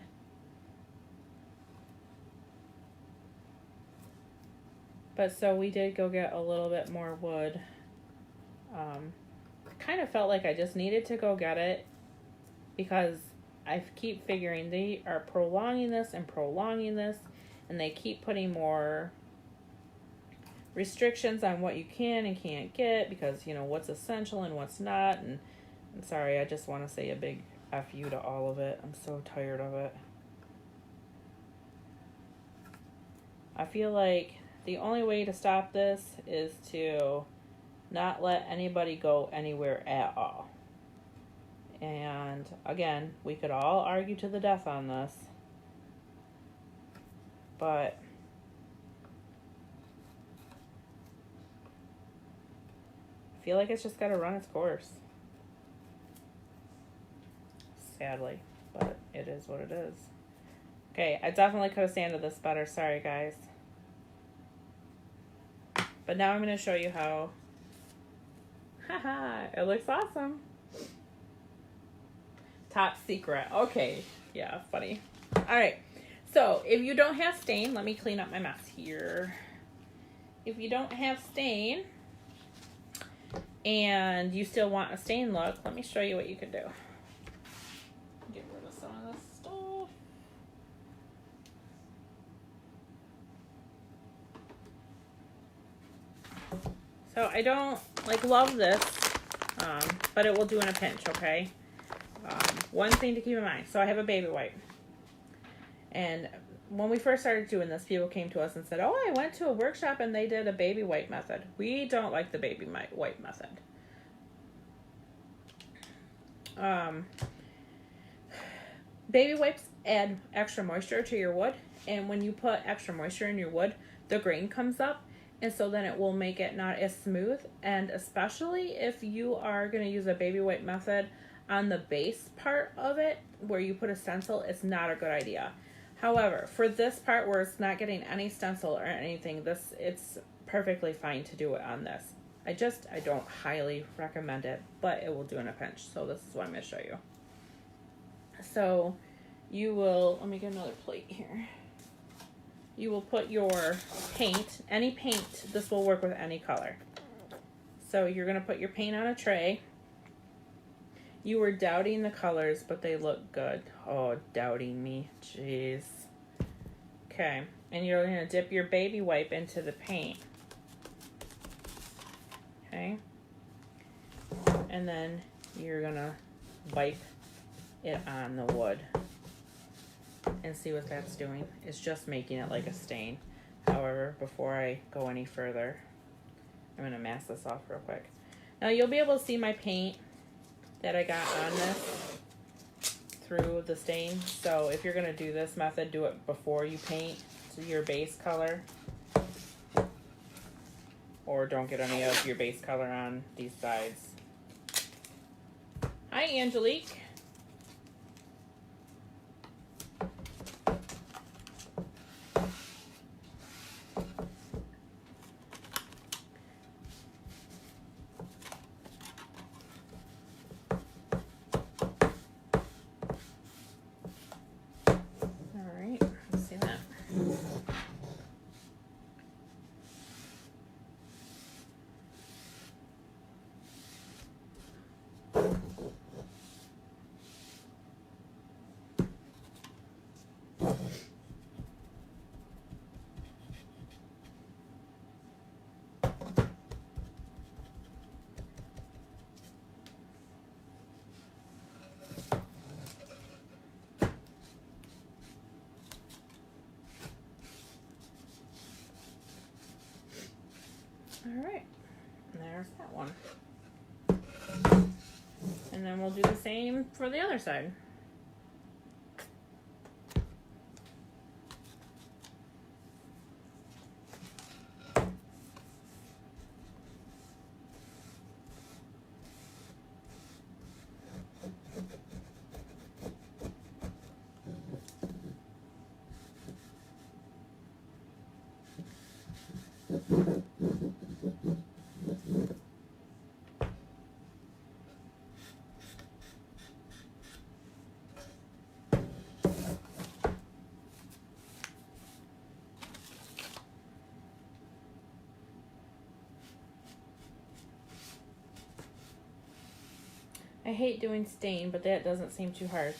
so we did go get a little bit more wood. I kind of felt like I just needed to go get it because I keep figuring they are prolonging this, and they keep putting more restrictions on what you can and can't get because, you know, what's essential and what's not. And I'm sorry, I just want to say a big F you to all of it. I'm so tired of it. I feel like the only way to stop this is to not let anybody go anywhere at all. And again, we could all argue to the death on this, but I feel like it's just got to run its course. Sadly, but it is what it is. Okay, I definitely could have sanded this better. Sorry, guys. But now I'm going to show you how. Haha, it looks awesome. Top secret. Okay, yeah, funny. All right, so if you don't have stain, let me clean up my mess here. If you don't have stain and you still want a stain look, let me show you what you can do. Get rid of some of this stuff. So I don't love this, but it will do in a pinch, okay? One thing to keep in mind. So I have a baby wipe. And when we first started doing this, people came to us and said, oh, I went to a workshop and they did a baby wipe method. We don't like the baby wipe method. Baby wipes add extra moisture to your wood. And when you put extra moisture in your wood, the grain comes up. And so then it will make it not as smooth. And especially if you are going to use a baby wipe method on the base part of it, where you put a stencil, it's not a good idea. However, for this part where it's not getting any stencil or anything, it's perfectly fine to do it on this. I don't highly recommend it, but it will do in a pinch. So this is what I'm going to show you. So you will, let me get another plate here. You will put your any paint, this will work with any color. So you're going to put your paint on a tray. You were doubting the colors, but they look good. Oh, doubting me. Jeez. Okay. And you're going to dip your baby wipe into the paint. Okay. And then you're going to wipe it on the wood. And see what that's doing. It's just making it like a stain. However, before I go any further, I'm going to mask this off real quick. Now you'll be able to see my paint that I got on this through the stain. So if you're going to do this method, do it before you paint to your base color. Or don't get any of your base color on these sides. Hi, Angelique. All right, there's that one. And then we'll do the same for the other side. I hate doing stain, but that doesn't seem too hard.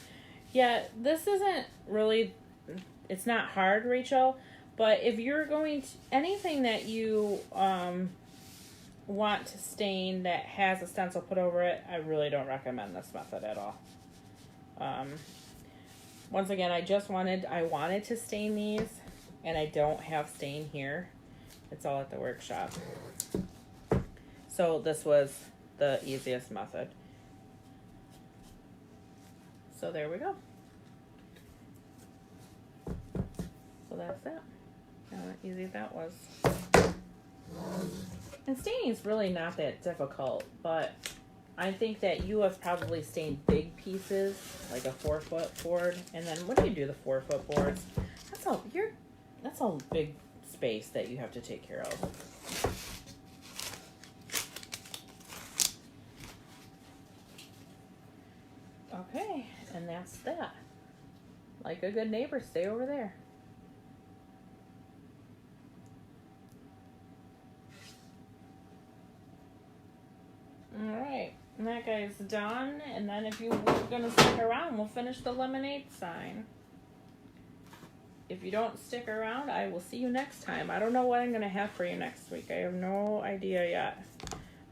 Yeah, this isn't really, it's not hard, Rachel, but if you're going to, anything that you want to stain that has a stencil put over it, I really don't recommend this method at all. Once again, I wanted to stain these, and I don't have stain here. It's all at the workshop. So this was the easiest method. So there we go. So that's that. How easy that was. And staining is really not that difficult, but I think that you have probably stained big pieces, like a 4-foot board. And then what do you do the 4-foot boards? That's a big space that you have to take care of. Okay, and that's that. Like a good neighbor, stay over there. Alright, and that guy's done. And then if you're going to stick around, we'll finish the lemonade sign. If you don't stick around, I will see you next time. I don't know what I'm going to have for you next week. I have no idea yet.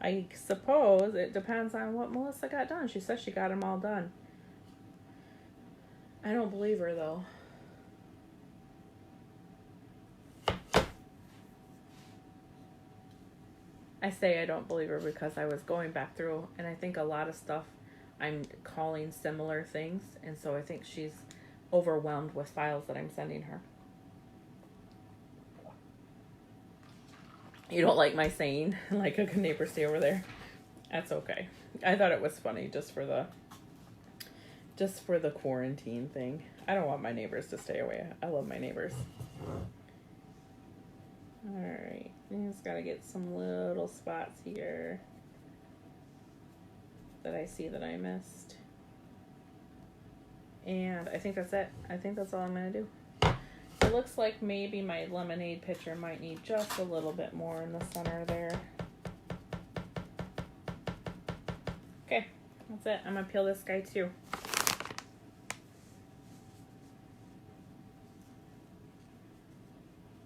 I suppose it depends on what Melissa got done. She says she got them all done. I don't believe her, though. I say I don't believe her because I was going back through, and I think a lot of stuff I'm calling similar things, and so I think she's overwhelmed with files that I'm sending her. You don't like my saying, like a good neighbor, stay over there? That's okay. I thought it was funny just for the quarantine thing. I don't want my neighbors to stay away. I love my neighbors. Alright, just gotta get some little spots here that I see that I missed. And I think that's it. I think that's all I'm gonna do. It looks like maybe my lemonade pitcher might need just a little bit more in the center there. Okay, That's it. I'm gonna peel this guy too.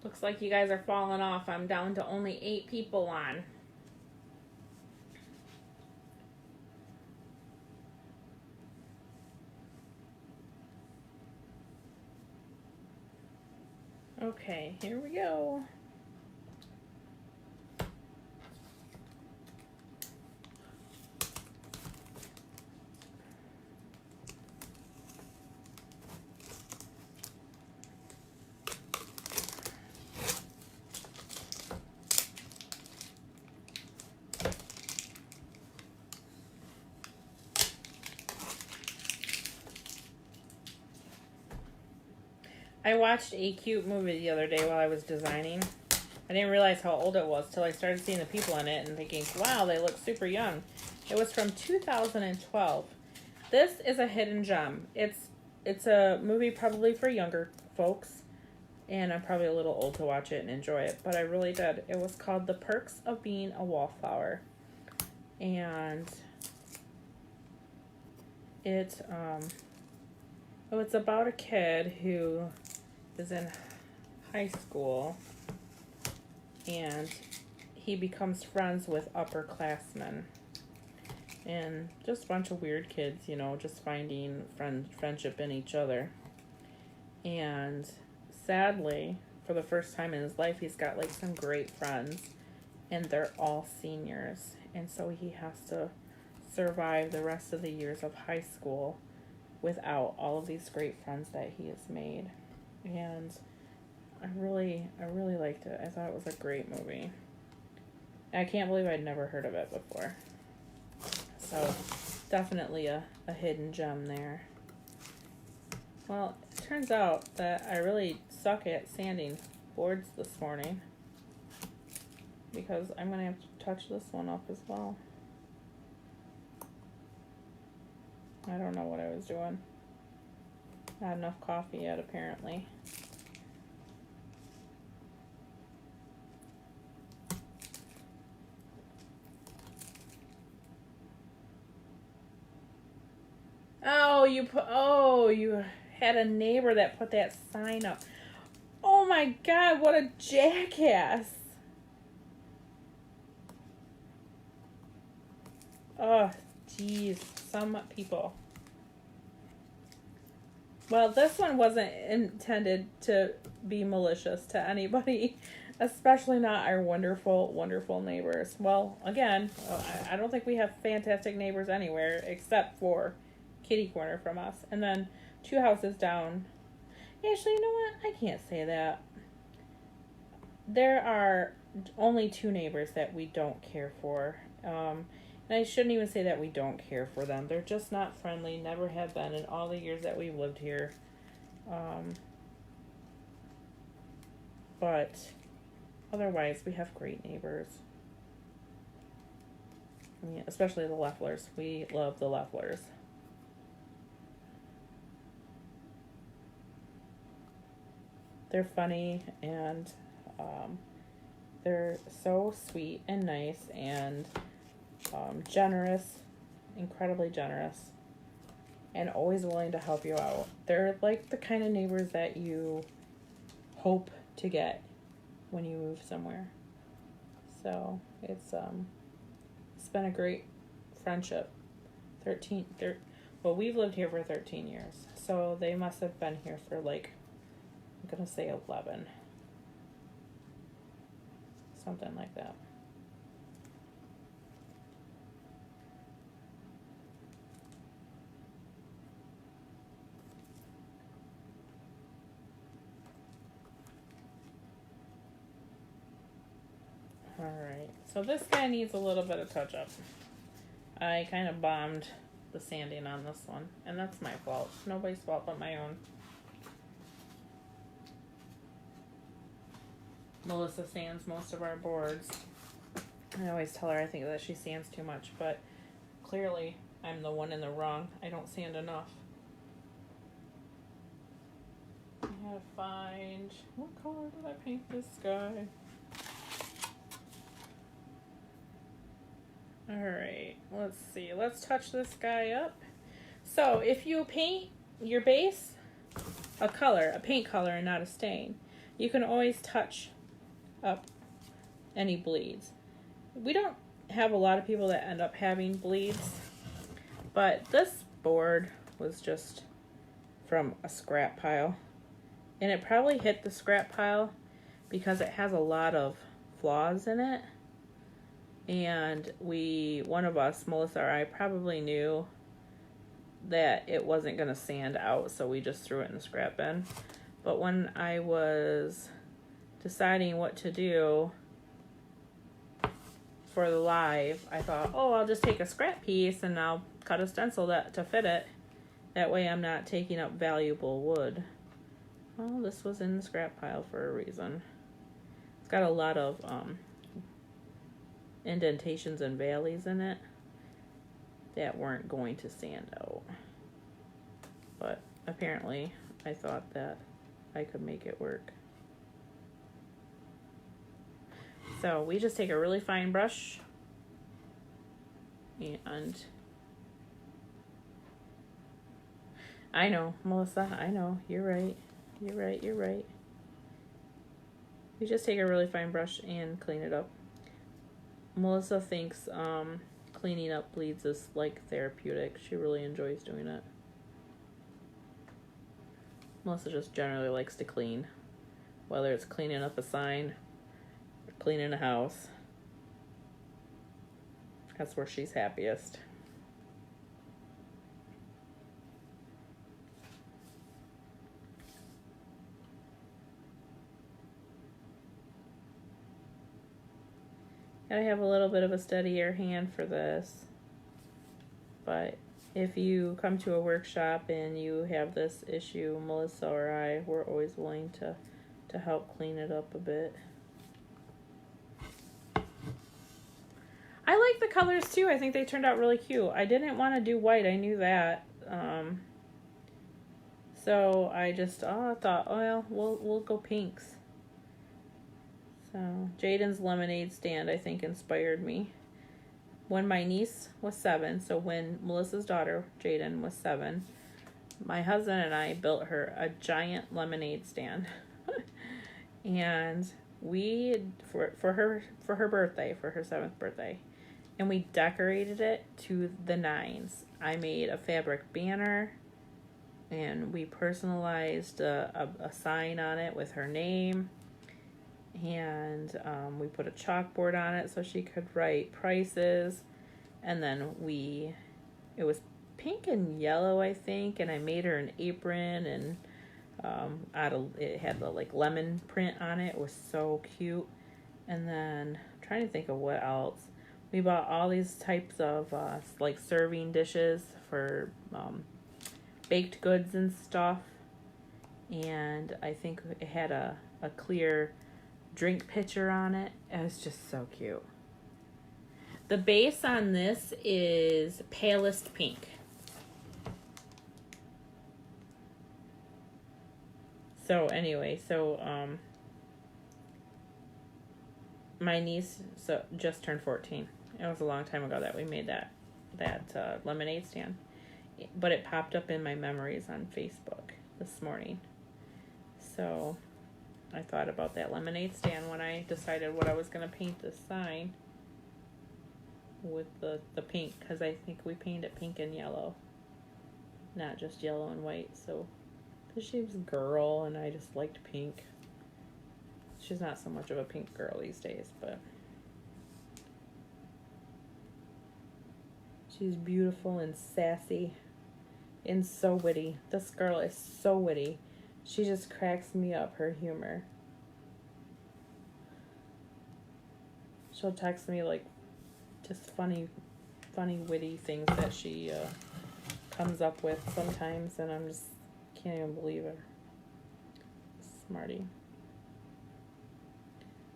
Looks like you guys are falling off. I'm down to only 8 people on. Okay, here we go. I watched a cute movie the other day while I was designing. I didn't realize how old it was till I started seeing the people in it and thinking, wow, they look super young. It was from 2012. This is a hidden gem. It's a movie probably for younger folks, and I'm probably a little old to watch it and enjoy it, but I really did. It was called The Perks of Being a Wallflower. And it's about a kid who is in high school, and he becomes friends with upperclassmen, and just a bunch of weird kids, you know, just finding friendship in each other. And sadly, for the first time in his life, he's got like some great friends, and they're all seniors, and so he has to survive the rest of the years of high school without all of these great friends that he has made. And I really liked it. I thought it was a great movie. I can't believe I'd never heard of it before. So definitely a hidden gem there. Well, it turns out that I really suck at sanding boards this morning, because I'm going to have to touch this one up as well. I don't know what I was doing. Not enough coffee yet, apparently. You had a neighbor that put that sign up. Oh my God, what a jackass. Oh, jeez, some people. Well, this one wasn't intended to be malicious to anybody, especially not our wonderful, wonderful neighbors. Well, again, I don't think we have fantastic neighbors anywhere except for kitty corner from us. And then 2 houses down. Actually, you know what? I can't say that. There are only 2 neighbors that we don't care for. And I shouldn't even say that we don't care for them. They're just not friendly, never have been in all the years that we've lived here. But otherwise, we have great neighbors. I mean, especially the Lefflers. We love the Lefflers. They're funny, and they're so sweet and nice and generous, incredibly generous, and always willing to help you out. They're like the kind of neighbors that you hope to get when you move somewhere. So it's been a great friendship. Well, we've lived here for 13 years, so they must have been here for like, I'm gonna say 11, something like that. Alright, so this guy needs a little bit of touch up. I kind of bombed the sanding on this one, and that's my fault. Nobody's fault but my own. Melissa sands most of our boards. I always tell her I think that she sands too much, but clearly I'm the one in the wrong. I don't sand enough. I gotta find, what color did I paint this guy? All right, let's see. Let's touch this guy up. So if you paint your base a color, a paint color and not a stain, you can always touch up any bleeds. We don't have a lot of people that end up having bleeds, but this board was just from a scrap pile. And it probably hit the scrap pile because it has a lot of flaws in it. And one of us, Melissa or I, probably knew that it wasn't going to sand out, so we just threw it in the scrap bin. But when I was deciding what to do for the live, I thought, oh, I'll just take a scrap piece and I'll cut a stencil to fit it. That way I'm not taking up valuable wood. Well, this was in the scrap pile for a reason. It's got a lot of indentations and valleys in it that weren't going to sand out. But apparently I thought that I could make it work. So we just take a really fine brush and I know, Melissa, I know, you're right. You're right. We just take a really fine brush and clean it up. Melissa thinks cleaning up bleeds is like therapeutic. She really enjoys doing it. Melissa just generally likes to clean, whether it's cleaning up a sign or cleaning a house. That's where she's happiest. Gotta have a little bit of a steadier hand for this. But if you come to a workshop and you have this issue, Melissa or I, we're always willing to help clean it up a bit. I like the colors too. I think they turned out really cute. I didn't want to do white. I knew that. So I just thought, oh well, we'll go pinks. So Jaden's lemonade stand, I think, inspired me. When my niece was 7, so when Melissa's daughter, Jaden, was 7, my husband and I built her a giant lemonade stand. And we, for her birthday, for her 7th birthday, and we decorated it to the nines. I made a fabric banner, and we personalized a sign on it with her name. And we put a chalkboard on it so she could write prices. And then it was pink and yellow, I think, and I made her an apron, and it had the like lemon print on it. It was so cute. And then I'm trying to think of what else. We bought all these types of like serving dishes for baked goods and stuff. And I think it had a clear drink pitcher on it. It was just so cute. The base on this is palest pink. So anyway, my niece just turned 14. It was a long time ago that we made that lemonade stand, but it popped up in my memories on Facebook this morning. So I thought about that lemonade stand when I decided what I was going to paint this sign with the pink, because I think we painted it pink and yellow, not just yellow and white. So, because she was a girl and I just liked pink. She's not so much of a pink girl these days, but she's beautiful and sassy and so witty. This girl is so witty. She just cracks me up, her humor. She'll text me like just funny witty things that she comes up with sometimes, and I'm just can't even believe her. Smarty.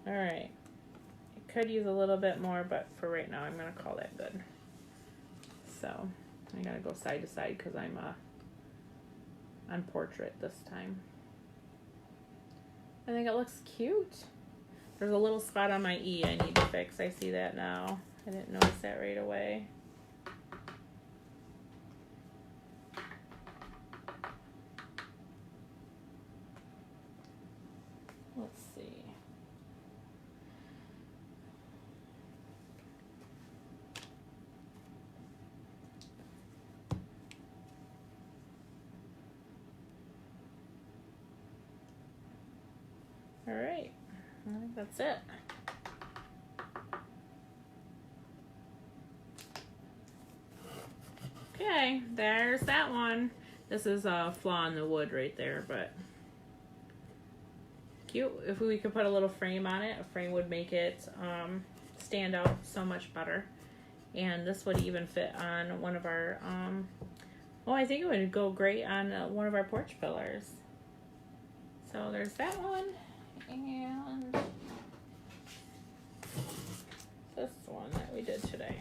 Alright. I could use a little bit more, but for right now I'm going to call that good. So, I gotta go side to side because I'm on portrait this time. I think it looks cute. There's a little spot on my E I need to fix. I see that now. I didn't notice that right away. Let's see. All right, I think that's it. Okay, there's that one. This is a flaw in the wood right there, but cute. If we could put a little frame on it, a frame would make it stand out so much better. And this would even fit on one of our, oh, I think it would go great on one of our porch pillars. So there's that one. And this one that we did today.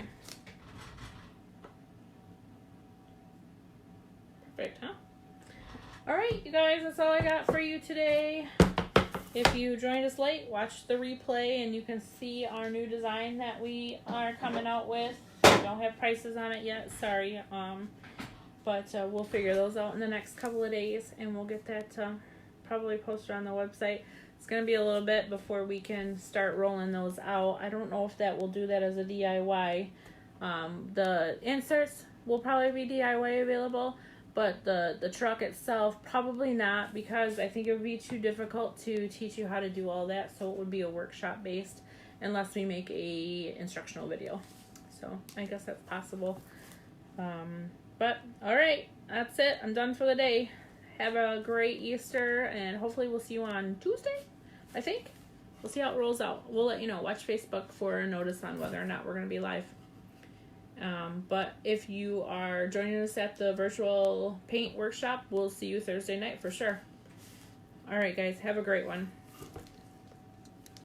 Perfect, huh? All right, you guys, that's all I got for you today. If you joined us late, watch the replay and you can see our new design that we are coming out with. We don't have prices on it yet, sorry. But we'll figure those out in the next couple of days and we'll get that probably posted on the website. It's going to be a little bit before we can start rolling those out. I don't know if that will do that as a DIY. The inserts will probably be DIY available, but the truck itself, probably not, because I think it would be too difficult to teach you how to do all that, so it would be a workshop based, unless we make a instructional video. So I guess that's possible. But, alright, that's it. I'm done for the day. Have a great Easter, and hopefully we'll see you on Tuesday, I think. We'll see how it rolls out. We'll let you know. Watch Facebook for a notice on whether or not we're going to be live. But if you are joining us at the virtual paint workshop, we'll see you Thursday night for sure. All right, guys, have a great one.